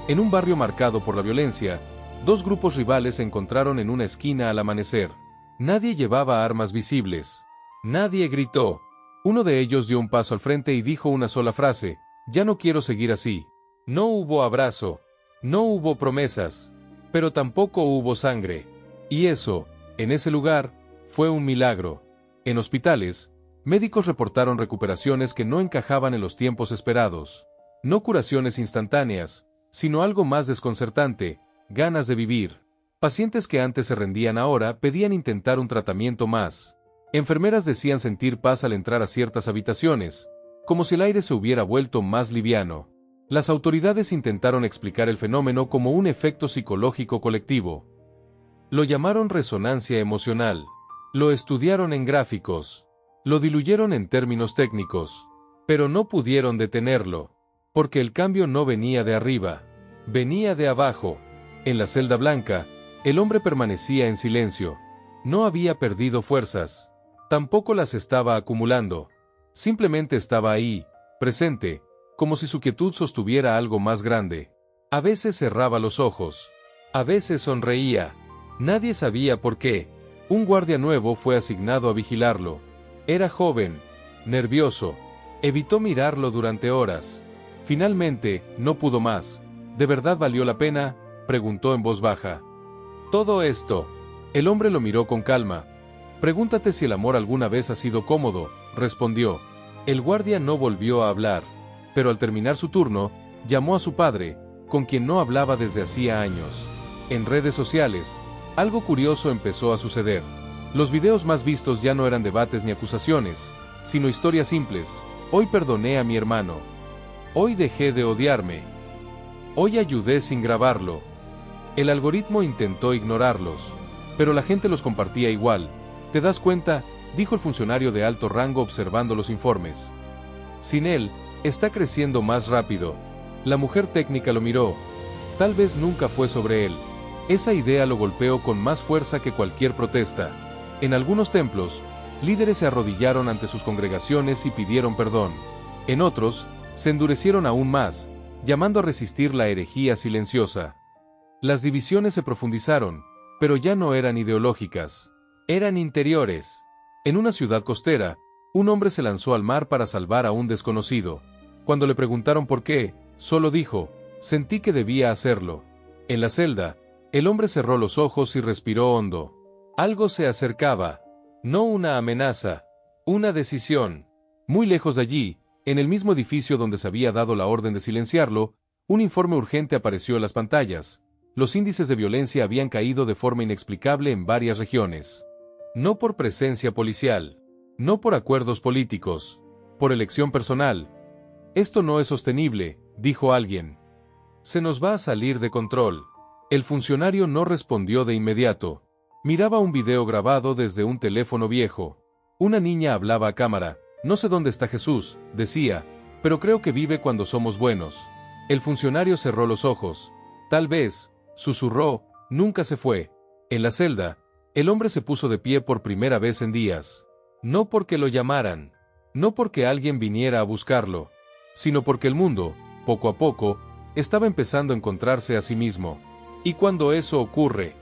En un barrio marcado por la violencia, dos grupos rivales se encontraron en una esquina al amanecer. Nadie llevaba armas visibles. Nadie gritó. Uno de ellos dio un paso al frente y dijo una sola frase: «Ya no quiero seguir así». No hubo abrazo. No hubo promesas. Pero tampoco hubo sangre. Y eso, en ese lugar, fue un milagro. En hospitales, médicos reportaron recuperaciones que no encajaban en los tiempos esperados. No curaciones instantáneas, sino algo más desconcertante: ganas de vivir. Pacientes que antes se rendían ahora pedían intentar un tratamiento más. Enfermeras decían sentir paz al entrar a ciertas habitaciones, como si el aire se hubiera vuelto más liviano. Las autoridades intentaron explicar el fenómeno como un efecto psicológico colectivo. Lo llamaron resonancia emocional. Lo estudiaron en gráficos. Lo diluyeron en términos técnicos. Pero no pudieron detenerlo. Porque el cambio no venía de arriba. Venía de abajo. En la celda blanca, el hombre permanecía en silencio. No había perdido fuerzas. Tampoco las estaba acumulando. Simplemente estaba ahí, presente, como si su quietud sostuviera algo más grande. A veces cerraba los ojos. A veces sonreía. Nadie sabía por qué. Un guardia nuevo fue asignado a vigilarlo. Era joven, nervioso. Evitó mirarlo durante horas. Finalmente, no pudo más. ¿De verdad valió la pena?, preguntó en voz baja. Todo esto. El hombre lo miró con calma. Pregúntate si el amor alguna vez ha sido cómodo, respondió. El guardia no volvió a hablar. Pero al terminar su turno, llamó a su padre, con quien no hablaba desde hacía años. En redes sociales, algo curioso empezó a suceder. Los videos más vistos ya no eran debates ni acusaciones, sino historias simples. Hoy perdoné a mi hermano. Hoy dejé de odiarme. Hoy ayudé sin grabarlo. El algoritmo intentó ignorarlos, pero la gente los compartía igual. ¿Te das cuenta?, dijo el funcionario de alto rango observando los informes. Sin él, está creciendo más rápido. La mujer técnica lo miró. Tal vez nunca fue sobre él. Esa idea lo golpeó con más fuerza que cualquier protesta. En algunos templos, líderes se arrodillaron ante sus congregaciones y pidieron perdón. En otros, se endurecieron aún más, llamando a resistir la herejía silenciosa. Las divisiones se profundizaron, pero ya no eran ideológicas. Eran interiores. En una ciudad costera, un hombre se lanzó al mar para salvar a un desconocido. Cuando le preguntaron por qué, solo dijo: «Sentí que debía hacerlo». En la celda, el hombre cerró los ojos y respiró hondo. Algo se acercaba. No una amenaza. Una decisión. Muy lejos de allí, en el mismo edificio donde se había dado la orden de silenciarlo, un informe urgente apareció en las pantallas. Los índices de violencia habían caído de forma inexplicable en varias regiones. No por presencia policial. No por acuerdos políticos. Por elección personal. «Esto no es sostenible», dijo alguien. «Se nos va a salir de control». El funcionario no respondió de inmediato. Miraba un video grabado desde un teléfono viejo. Una niña hablaba a cámara. «No sé dónde está Jesús», decía, «pero creo que vive cuando somos buenos». El funcionario cerró los ojos. «Tal vez», susurró, «nunca se fue». En la celda, el hombre se puso de pie por primera vez en días. No porque lo llamaran. No porque alguien viniera a buscarlo. Sino porque el mundo, poco a poco, estaba empezando a encontrarse a sí mismo. Y cuando eso ocurre,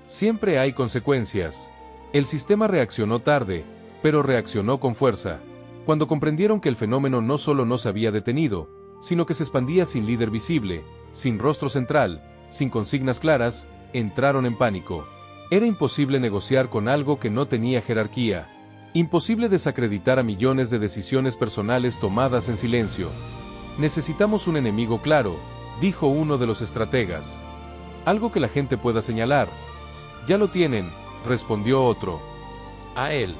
siempre hay consecuencias. El sistema reaccionó tarde, pero reaccionó con fuerza. Cuando comprendieron que el fenómeno no solo no se había detenido, sino que se expandía sin líder visible, sin rostro central, sin consignas claras, entraron en pánico. Era imposible negociar con algo que no tenía jerarquía. Imposible desacreditar a millones de decisiones personales tomadas en silencio. «Necesitamos un enemigo claro», dijo uno de los estrategas. «Algo que la gente pueda señalar». Ya lo tienen, respondió otro. A él.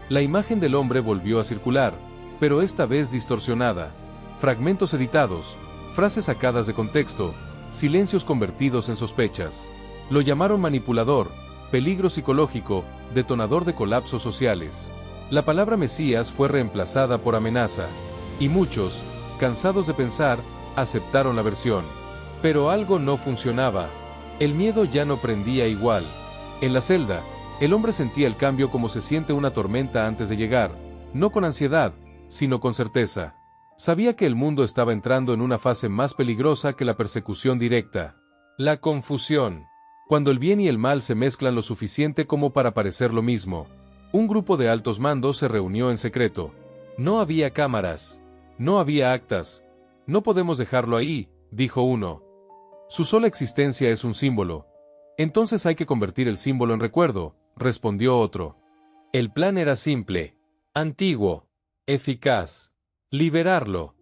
La imagen del hombre volvió a circular, pero esta vez distorsionada. Fragmentos editados, frases sacadas de contexto, silencios convertidos en sospechas. Lo llamaron manipulador, peligro psicológico, detonador de colapsos sociales. La palabra Mesías fue reemplazada por amenaza, y muchos, cansados de pensar, aceptaron la versión. Pero algo no funcionaba. El miedo ya no prendía igual. En la celda, el hombre sentía el cambio como se siente una tormenta antes de llegar, no con ansiedad, sino con certeza. Sabía que el mundo estaba entrando en una fase más peligrosa que la persecución directa. La confusión. Cuando el bien y el mal se mezclan lo suficiente como para parecer lo mismo. Un grupo de altos mandos se reunió en secreto. No había cámaras. No había actas. No podemos dejarlo ahí, dijo uno. Su sola existencia es un símbolo. Entonces hay que convertir el símbolo en recuerdo, respondió otro. El plan era simple, antiguo, eficaz. Liberarlo.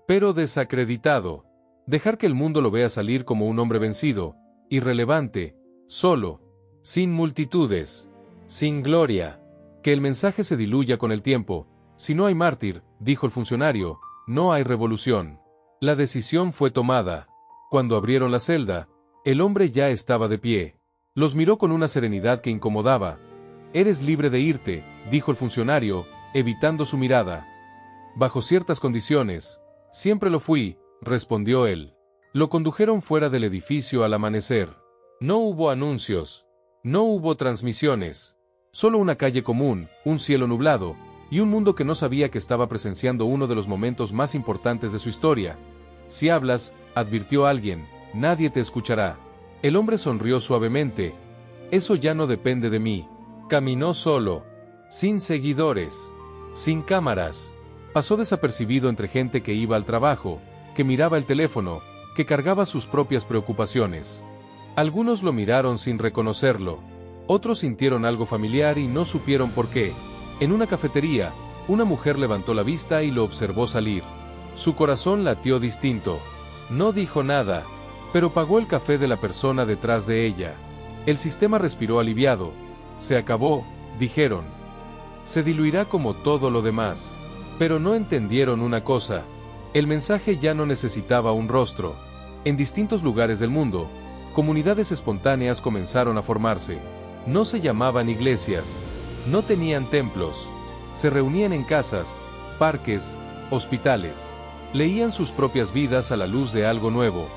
Pero desacreditado. Dejar que el mundo lo vea salir como un hombre vencido, irrelevante, solo, sin multitudes, sin gloria. Que el mensaje se diluya con el tiempo. Si no hay mártir, dijo el funcionario, no hay revolución. La decisión fue tomada. Cuando abrieron la celda, el hombre ya estaba de pie. Los miró con una serenidad que incomodaba. Eres libre de irte, dijo el funcionario, evitando su mirada. Bajo ciertas condiciones. Siempre lo fui, respondió él. Lo condujeron fuera del edificio al amanecer. No hubo anuncios. No hubo transmisiones. Solo una calle común, un cielo nublado, y un mundo que no sabía que estaba presenciando uno de los momentos más importantes de su historia. Si hablas, advirtió alguien, nadie te escuchará. El hombre sonrió suavemente. Eso ya no depende de mí. Caminó solo, sin seguidores, sin cámaras. Pasó desapercibido entre gente que iba al trabajo, que miraba el teléfono, que cargaba sus propias preocupaciones. Algunos lo miraron sin reconocerlo. Otros sintieron algo familiar y no supieron por qué. En una cafetería, una mujer levantó la vista y lo observó salir. Su corazón latió distinto. No dijo nada, pero pagó el café de la persona detrás de ella. El sistema respiró aliviado. Se acabó, dijeron. Se diluirá como todo lo demás. Pero no entendieron una cosa. El mensaje ya no necesitaba un rostro. En distintos lugares del mundo, comunidades espontáneas comenzaron a formarse. No se llamaban iglesias. No tenían templos. Se reunían en casas, parques, hospitales. Leían sus propias vidas a la luz de algo nuevo.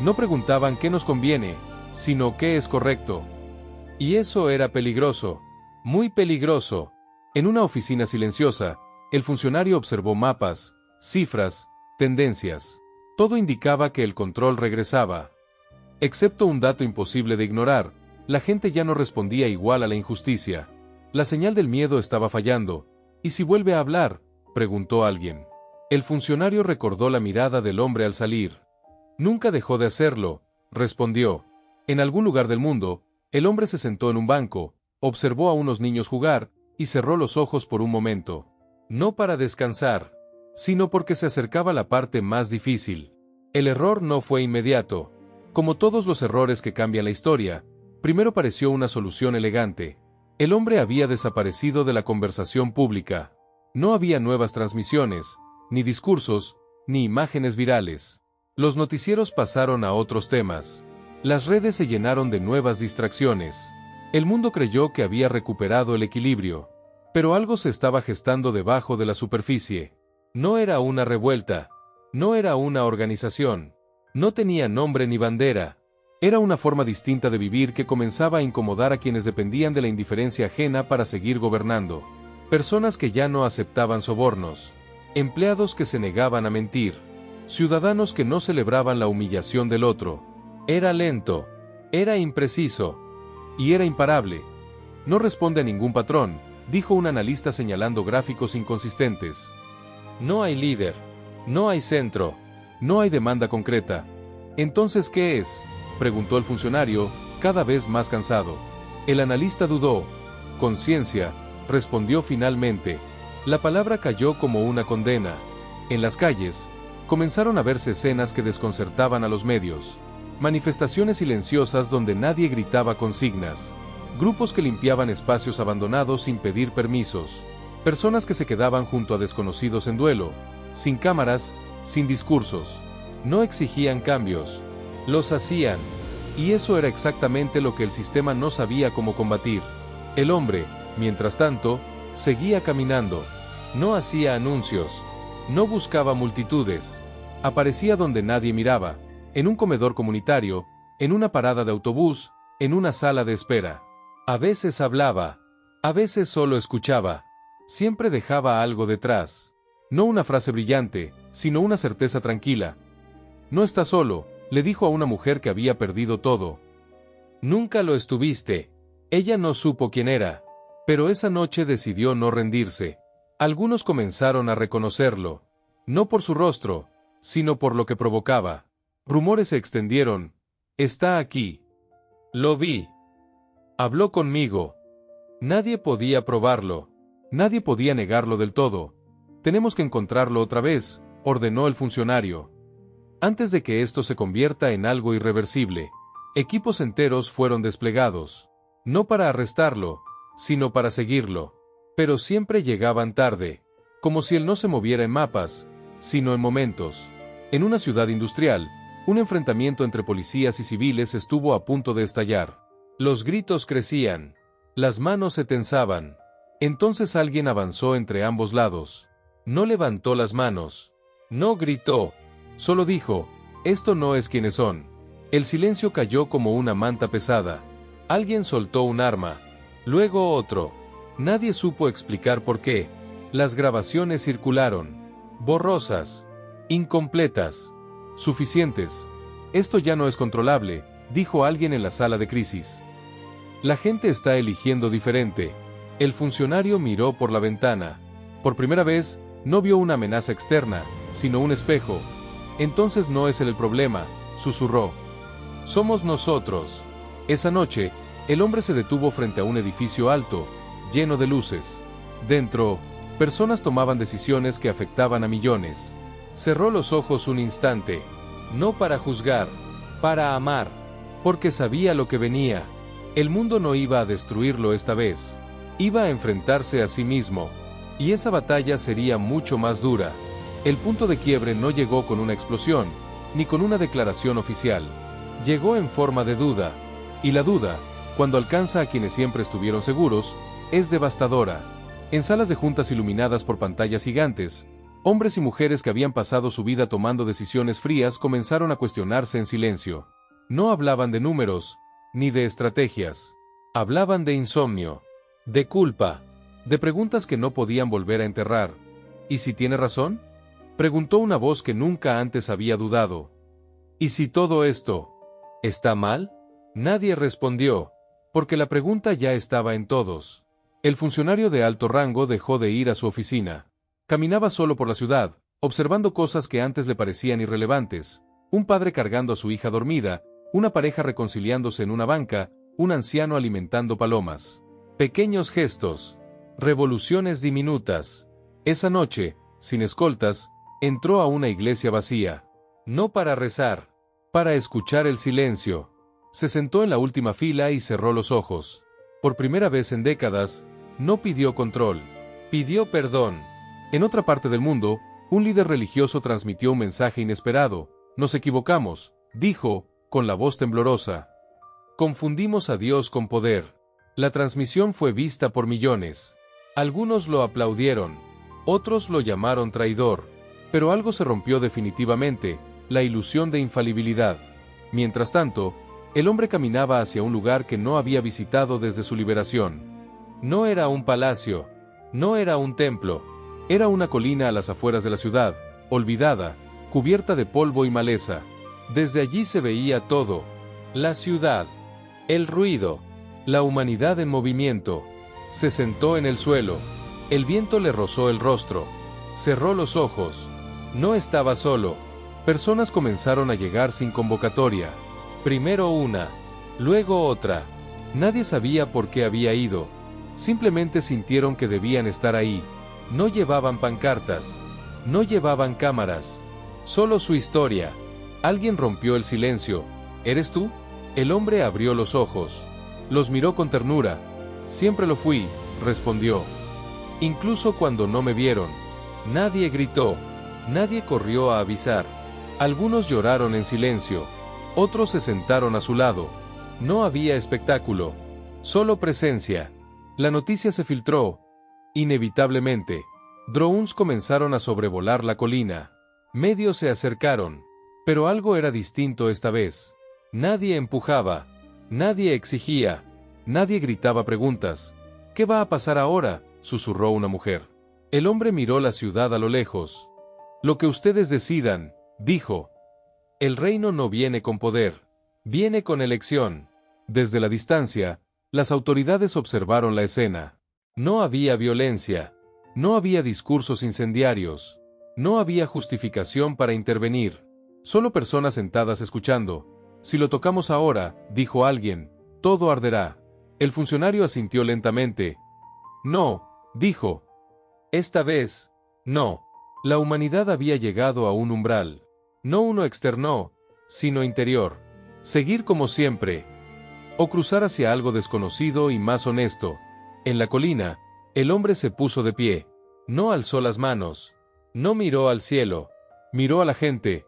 No preguntaban qué nos conviene, sino qué es correcto. Y eso era peligroso. Muy peligroso. En una oficina silenciosa, el funcionario observó mapas, cifras, tendencias. Todo indicaba que el control regresaba. Excepto un dato imposible de ignorar, la gente ya no respondía igual a la injusticia. La señal del miedo estaba fallando. ¿Y si vuelve a hablar?, preguntó alguien. El funcionario recordó la mirada del hombre al salir. Nunca dejó de hacerlo, respondió. En algún lugar del mundo, el hombre se sentó en un banco, observó a unos niños jugar, y cerró los ojos por un momento. No para descansar, sino porque se acercaba la parte más difícil. El error no fue inmediato. Como todos los errores que cambian la historia, primero pareció una solución elegante. El hombre había desaparecido de la conversación pública. No había nuevas transmisiones, ni discursos, ni imágenes virales. Los noticieros pasaron a otros temas. Las redes se llenaron de nuevas distracciones. El mundo creyó que había recuperado el equilibrio. Pero algo se estaba gestando debajo de la superficie. No era una revuelta. No era una organización. No tenía nombre ni bandera. Era una forma distinta de vivir que comenzaba a incomodar a quienes dependían de la indiferencia ajena para seguir gobernando. Personas que ya no aceptaban sobornos. Empleados que se negaban a mentir. Ciudadanos que no celebraban la humillación del otro. Era lento. Era impreciso. Y era imparable. No responde a ningún patrón, dijo un analista señalando gráficos inconsistentes. No hay líder. No hay centro. No hay demanda concreta. ¿Entonces qué es?, preguntó el funcionario, cada vez más cansado. El analista dudó. Conciencia, respondió finalmente. La palabra cayó como una condena. En las calles, comenzaron a verse escenas que desconcertaban a los medios. Manifestaciones silenciosas donde nadie gritaba consignas. grupos que limpiaban espacios abandonados sin pedir permisos, personas que se quedaban junto a desconocidos en duelo, sin cámaras, sin discursos. No exigían cambios, los hacían. Y eso era exactamente lo que el sistema no sabía cómo combatir. El hombre, mientras tanto, seguía caminando. No hacía anuncios, no buscaba multitudes. Aparecía donde nadie miraba, en un comedor comunitario, en una parada de autobús, en una sala de espera. A veces hablaba, a veces solo escuchaba. Siempre dejaba algo detrás. No una frase brillante, sino una certeza tranquila. No está solo, le dijo a una mujer que había perdido todo. Nunca lo estuviste. Ella no supo quién era, pero esa noche decidió no rendirse. Algunos comenzaron a reconocerlo, no por su rostro, sino por lo que provocaba. Rumores se extendieron. Está aquí. Lo vi. Habló conmigo. Nadie podía probarlo. Nadie podía negarlo del todo. Tenemos que encontrarlo otra vez, ordenó el funcionario. Antes de que esto se convierta en algo irreversible, equipos enteros fueron desplegados. No para arrestarlo, sino para seguirlo. Pero siempre llegaban tarde, como si él no se moviera en mapas, sino en momentos. En una ciudad industrial, un enfrentamiento entre policías y civiles estuvo a punto de estallar. Los gritos crecían. Las manos se tensaban. Entonces alguien avanzó entre ambos lados. No levantó las manos. No gritó. Solo dijo, esto no es quienes son. El silencio cayó como una manta pesada. Alguien soltó un arma. Luego otro. Nadie supo explicar por qué. Las grabaciones circularon. Borrosas. Incompletas. Suficientes. Esto ya no es controlable, dijo alguien en la sala de crisis. La gente está eligiendo diferente. El funcionario miró por la ventana. Por primera vez, no vio una amenaza externa, sino un espejo. Entonces no es él el problema, susurró. Somos nosotros. Esa noche, el hombre se detuvo frente a un edificio alto, lleno de luces. Dentro, personas tomaban decisiones que afectaban a millones. Cerró los ojos un instante. No para juzgar, para amar. Porque sabía lo que venía. El mundo no iba a destruirlo esta vez. Iba a enfrentarse a sí mismo. Y esa batalla sería mucho más dura. El punto de quiebre no llegó con una explosión, ni con una declaración oficial. Llegó en forma de duda. Y la duda, cuando alcanza a quienes siempre estuvieron seguros, es devastadora. En salas de juntas iluminadas por pantallas gigantes, hombres y mujeres que habían pasado su vida tomando decisiones frías comenzaron a cuestionarse en silencio. No hablaban de números, ni de estrategias. Hablaban de insomnio, de culpa, de preguntas que no podían volver a enterrar. ¿Y si tiene razón?, preguntó una voz que nunca antes había dudado. ¿Y si todo esto está mal? Nadie respondió, porque la pregunta ya estaba en todos. El funcionario de alto rango dejó de ir a su oficina. Caminaba solo por la ciudad, observando cosas que antes le parecían irrelevantes. Un padre cargando a su hija dormida, una pareja reconciliándose en una banca, un anciano alimentando palomas. Pequeños gestos. Revoluciones diminutas. Esa noche, sin escoltas, entró a una iglesia vacía. No para rezar, para escuchar el silencio. Se sentó en la última fila y cerró los ojos. Por primera vez en décadas, no pidió control. Pidió perdón. En otra parte del mundo, un líder religioso transmitió un mensaje inesperado. Nos equivocamos, dijo, con la voz temblorosa. Confundimos a Dios con poder. La transmisión fue vista por millones. Algunos lo aplaudieron, otros lo llamaron traidor, pero algo se rompió definitivamente, la ilusión de infalibilidad. Mientras tanto, el hombre caminaba hacia un lugar que no había visitado desde su liberación. No era un palacio, no era un templo, era una colina a las afueras de la ciudad, olvidada, cubierta de polvo y maleza. Desde allí se veía todo: la ciudad, el ruido, la humanidad en movimiento. Se sentó en el suelo. El viento le rozó el rostro. Cerró los ojos. No estaba solo. Personas comenzaron a llegar sin convocatoria. Primero una, luego otra. Nadie sabía por qué había ido. Simplemente sintieron que debían estar ahí. No llevaban pancartas. No llevaban cámaras. Solo su historia. Alguien rompió el silencio. ¿Eres tú? El hombre abrió los ojos. Los miró con ternura. Siempre lo fui, respondió. Incluso cuando no me vieron. Nadie gritó. Nadie corrió a avisar. Algunos lloraron en silencio. Otros se sentaron a su lado. No había espectáculo. Solo presencia. La noticia se filtró. Inevitablemente. Drones comenzaron a sobrevolar la colina. Medios se acercaron. Pero algo era distinto esta vez. Nadie empujaba. Nadie exigía. Nadie gritaba preguntas. ¿Qué va a pasar ahora?, susurró una mujer. El hombre miró la ciudad a lo lejos. Lo que ustedes decidan, dijo. El reino no viene con poder. Viene con elección. Desde la distancia, las autoridades observaron la escena. No había violencia. No había discursos incendiarios. No había justificación para intervenir. Solo personas sentadas escuchando. Si lo tocamos ahora, dijo alguien, todo arderá. El funcionario asintió lentamente. No, dijo. Esta vez, no. La humanidad había llegado a un umbral. No uno externo, sino interior. Seguir como siempre. O cruzar hacia algo desconocido y más honesto. En la colina, el hombre se puso de pie. No alzó las manos. No miró al cielo. Miró a la gente.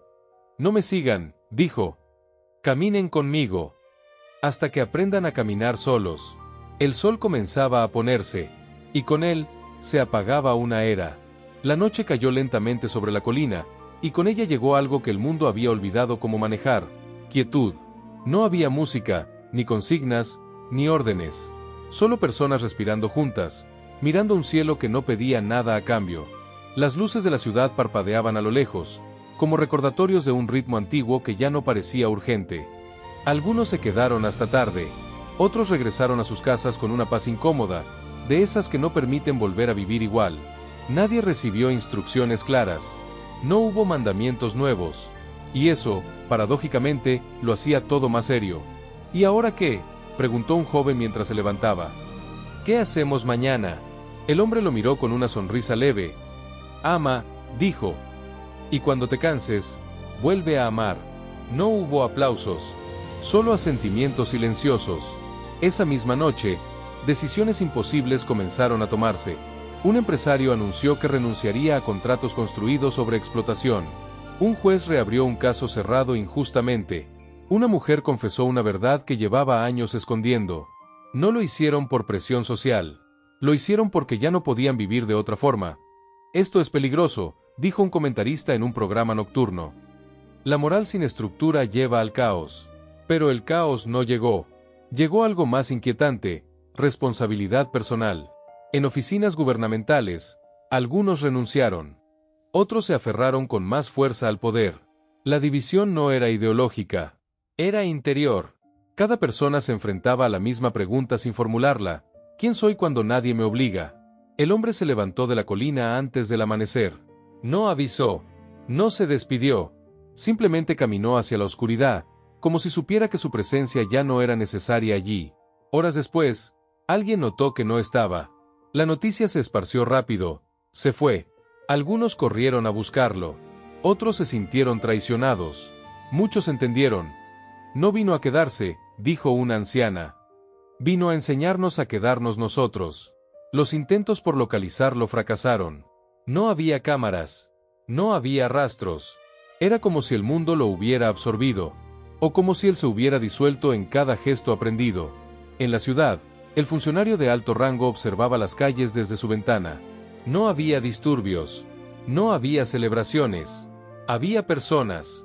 No me sigan, dijo. Caminen conmigo. Hasta que aprendan a caminar solos. El sol comenzaba a ponerse. Y con él, se apagaba una era. La noche cayó lentamente sobre la colina, y con ella llegó algo que el mundo había olvidado cómo manejar: quietud. No había música, ni consignas, ni órdenes. Solo personas respirando juntas, mirando un cielo que no pedía nada a cambio. Las luces de la ciudad parpadeaban a lo lejos, como recordatorios de un ritmo antiguo que ya no parecía urgente. Algunos se quedaron hasta tarde. Otros regresaron a sus casas con una paz incómoda, de esas que no permiten volver a vivir igual. Nadie recibió instrucciones claras. No hubo mandamientos nuevos. Y eso, paradójicamente, lo hacía todo más serio. ¿Y ahora qué?, preguntó un joven mientras se levantaba. ¿Qué hacemos mañana? El hombre lo miró con una sonrisa leve. Ama, dijo. Y cuando te canses, vuelve a amar. No hubo aplausos. Solo asentimientos silenciosos. Esa misma noche, decisiones imposibles comenzaron a tomarse. Un empresario anunció que renunciaría a contratos construidos sobre explotación. Un juez reabrió un caso cerrado injustamente. Una mujer confesó una verdad que llevaba años escondiendo. No lo hicieron por presión social. Lo hicieron porque ya no podían vivir de otra forma. Esto es peligroso, dijo un comentarista en un programa nocturno. La moral sin estructura lleva al caos. Pero el caos no llegó. Llegó algo más inquietante: responsabilidad personal. En oficinas gubernamentales, algunos renunciaron. Otros se aferraron con más fuerza al poder. La división no era ideológica. Era interior. Cada persona se enfrentaba a la misma pregunta sin formularla: ¿quién soy cuando nadie me obliga? El hombre se levantó de la colina antes del amanecer. No avisó. No se despidió. Simplemente caminó hacia la oscuridad, como si supiera que su presencia ya no era necesaria allí. Horas después, alguien notó que no estaba. La noticia se esparció rápido. Se fue. Algunos corrieron a buscarlo. Otros se sintieron traicionados. Muchos entendieron. No vino a quedarse, dijo una anciana. Vino a enseñarnos a quedarnos nosotros. Los intentos por localizarlo fracasaron. No había cámaras. No había rastros. Era como si el mundo lo hubiera absorbido. O como si él se hubiera disuelto en cada gesto aprendido. En la ciudad, el funcionario de alto rango observaba las calles desde su ventana. No había disturbios. No había celebraciones. Había personas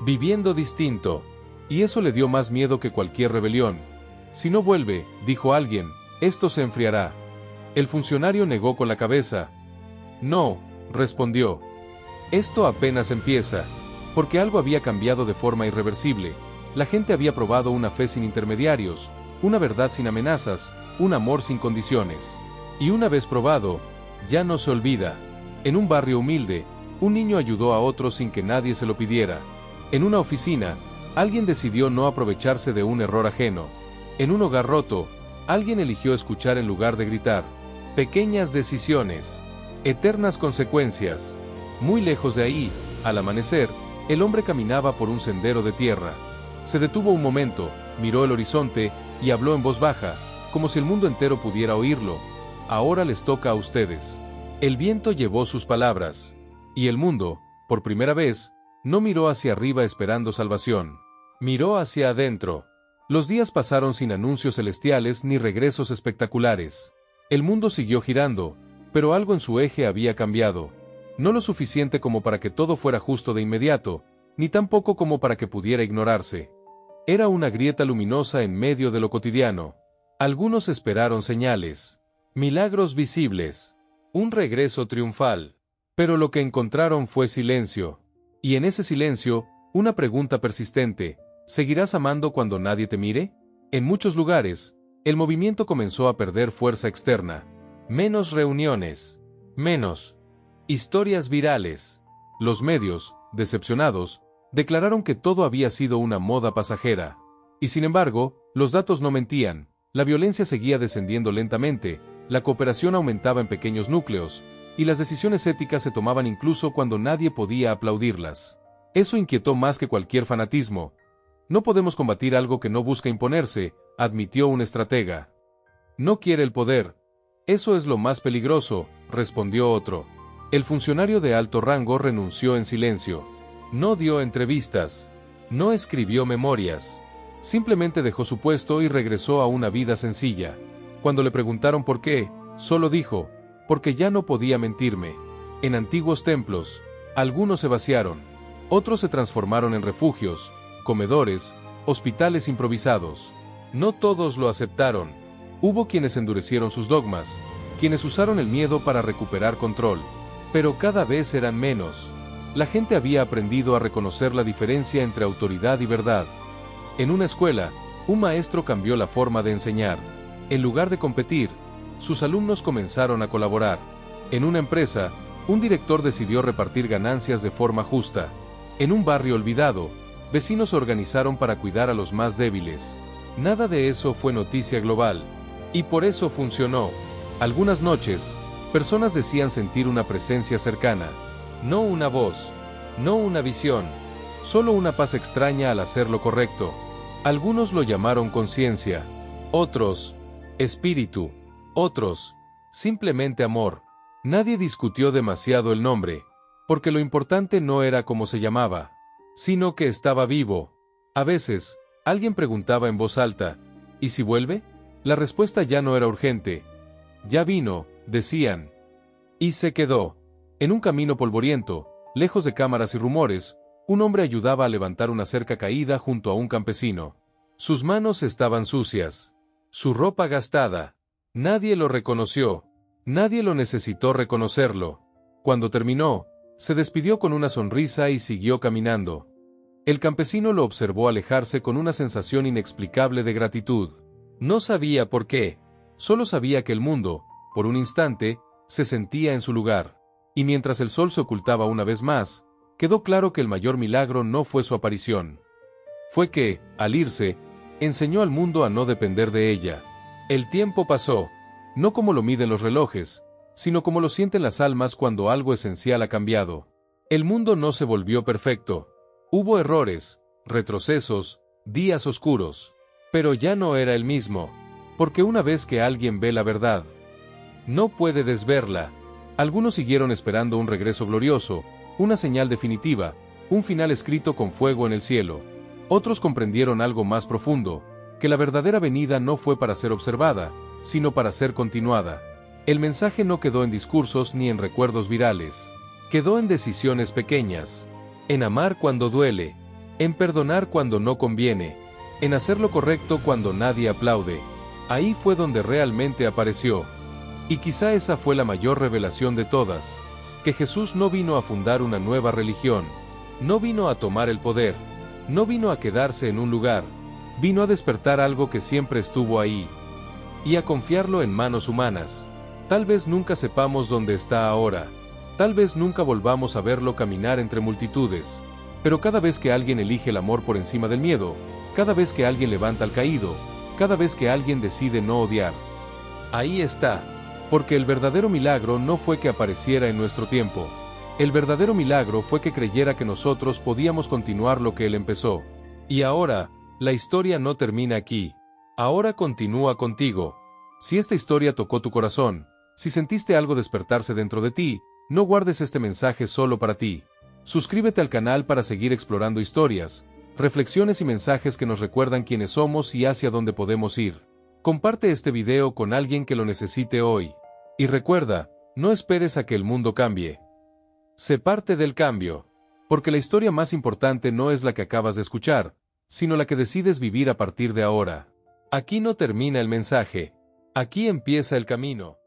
viviendo distinto. Y eso le dio más miedo que cualquier rebelión. Si no vuelve, dijo alguien, esto se enfriará. El funcionario negó con la cabeza. No, respondió. Esto apenas empieza. Porque algo había cambiado de forma irreversible. La gente había probado una fe sin intermediarios, una verdad sin amenazas, un amor sin condiciones. Y una vez probado, ya no se olvida. En un barrio humilde, un niño ayudó a otro sin que nadie se lo pidiera. En una oficina, alguien decidió no aprovecharse de un error ajeno. En un hogar roto, alguien eligió escuchar en lugar de gritar. Pequeñas decisiones, eternas consecuencias. Muy lejos de ahí, al amanecer, el hombre caminaba por un sendero de tierra. Se detuvo un momento, miró el horizonte, y habló en voz baja, como si el mundo entero pudiera oírlo. Ahora les toca a ustedes. El viento llevó sus palabras. Y el mundo, por primera vez, no miró hacia arriba esperando salvación. Miró hacia adentro. Los días pasaron sin anuncios celestiales ni regresos espectaculares. El mundo siguió girando, pero algo en su eje había cambiado. No lo suficiente como para que todo fuera justo de inmediato, ni tampoco como para que pudiera ignorarse. Era una grieta luminosa en medio de lo cotidiano. Algunos esperaron señales, milagros visibles, un regreso triunfal. Pero lo que encontraron fue silencio. Y en ese silencio, una pregunta persistente: ¿seguirás amando cuando nadie te mire? En muchos lugares, el movimiento comenzó a perder fuerza externa. Menos reuniones. Menos historias virales. Los medios, decepcionados, declararon que todo había sido una moda pasajera. Y sin embargo, los datos no mentían. La violencia seguía descendiendo lentamente, la cooperación aumentaba en pequeños núcleos, y las decisiones éticas se tomaban incluso cuando nadie podía aplaudirlas. Eso inquietó más que cualquier fanatismo. No podemos combatir algo que no busca imponerse, admitió un estratega. No quiere el poder. Eso es lo más peligroso, respondió otro. El funcionario de alto rango renunció en silencio. No dio entrevistas. No escribió memorias. Simplemente dejó su puesto y regresó a una vida sencilla. Cuando le preguntaron por qué, solo dijo: porque ya no podía mentirme. En antiguos templos, algunos se vaciaron. Otros se transformaron en refugios, comedores, hospitales improvisados. No todos lo aceptaron. Hubo quienes endurecieron sus dogmas, quienes usaron el miedo para recuperar control. Pero cada vez eran menos. La gente había aprendido a reconocer la diferencia entre autoridad y verdad. En una escuela, un maestro cambió la forma de enseñar. En lugar de competir, sus alumnos comenzaron a colaborar. En una empresa, un director decidió repartir ganancias de forma justa. En un barrio olvidado, vecinos se organizaron para cuidar a los más débiles. Nada de eso fue noticia global. Y por eso funcionó. Algunas noches, personas decían sentir una presencia cercana. No una voz, no una visión, solo una paz extraña al hacer lo correcto. Algunos lo llamaron conciencia, otros, espíritu, otros, simplemente amor. Nadie discutió demasiado el nombre, porque lo importante no era cómo se llamaba, sino que estaba vivo. A veces, alguien preguntaba en voz alta: ¿y si vuelve? La respuesta ya no era urgente. Ya vino, decían. Y se quedó. En un camino polvoriento, lejos de cámaras y rumores, un hombre ayudaba a levantar una cerca caída junto a un campesino. Sus manos estaban sucias, su ropa gastada. Nadie lo reconoció. Nadie lo necesitó reconocerlo. Cuando terminó, se despidió con una sonrisa y siguió caminando. El campesino lo observó alejarse con una sensación inexplicable de gratitud. No sabía por qué, solo sabía que el mundo, por un instante, se sentía en su lugar. Y mientras el sol se ocultaba una vez más, quedó claro que el mayor milagro no fue su aparición. Fue que, al irse, enseñó al mundo a no depender de ella. El tiempo pasó, no como lo miden los relojes, sino como lo sienten las almas cuando algo esencial ha cambiado. El mundo no se volvió perfecto. Hubo errores, retrocesos, días oscuros. Pero ya no era el mismo, porque una vez que alguien ve la verdad, no puede desverla. Algunos siguieron esperando un regreso glorioso, una señal definitiva, un final escrito con fuego en el cielo. Otros comprendieron algo más profundo, que la verdadera venida no fue para ser observada, sino para ser continuada. El mensaje no quedó en discursos ni en recuerdos virales. Quedó en decisiones pequeñas. En amar cuando duele, en perdonar cuando no conviene, en hacer lo correcto cuando nadie aplaude. Ahí fue donde realmente apareció. Y quizá esa fue la mayor revelación de todas, que Jesús no vino a fundar una nueva religión, no vino a tomar el poder, no vino a quedarse en un lugar, vino a despertar algo que siempre estuvo ahí, y a confiarlo en manos humanas. Tal vez nunca sepamos dónde está ahora, tal vez nunca volvamos a verlo caminar entre multitudes, pero cada vez que alguien elige el amor por encima del miedo, cada vez que alguien levanta al caído, cada vez que alguien decide no odiar, ahí está. Porque el verdadero milagro no fue que apareciera en nuestro tiempo. El verdadero milagro fue que creyera que nosotros podíamos continuar lo que él empezó. Y ahora, la historia no termina aquí. Ahora continúa contigo. Si esta historia tocó tu corazón, si sentiste algo despertarse dentro de ti, no guardes este mensaje solo para ti. Suscríbete al canal para seguir explorando historias, reflexiones y mensajes que nos recuerdan quiénes somos y hacia dónde podemos ir. Comparte este video con alguien que lo necesite hoy. Y recuerda, no esperes a que el mundo cambie. Sé parte del cambio. Porque la historia más importante no es la que acabas de escuchar, sino la que decides vivir a partir de ahora. Aquí no termina el mensaje. Aquí empieza el camino.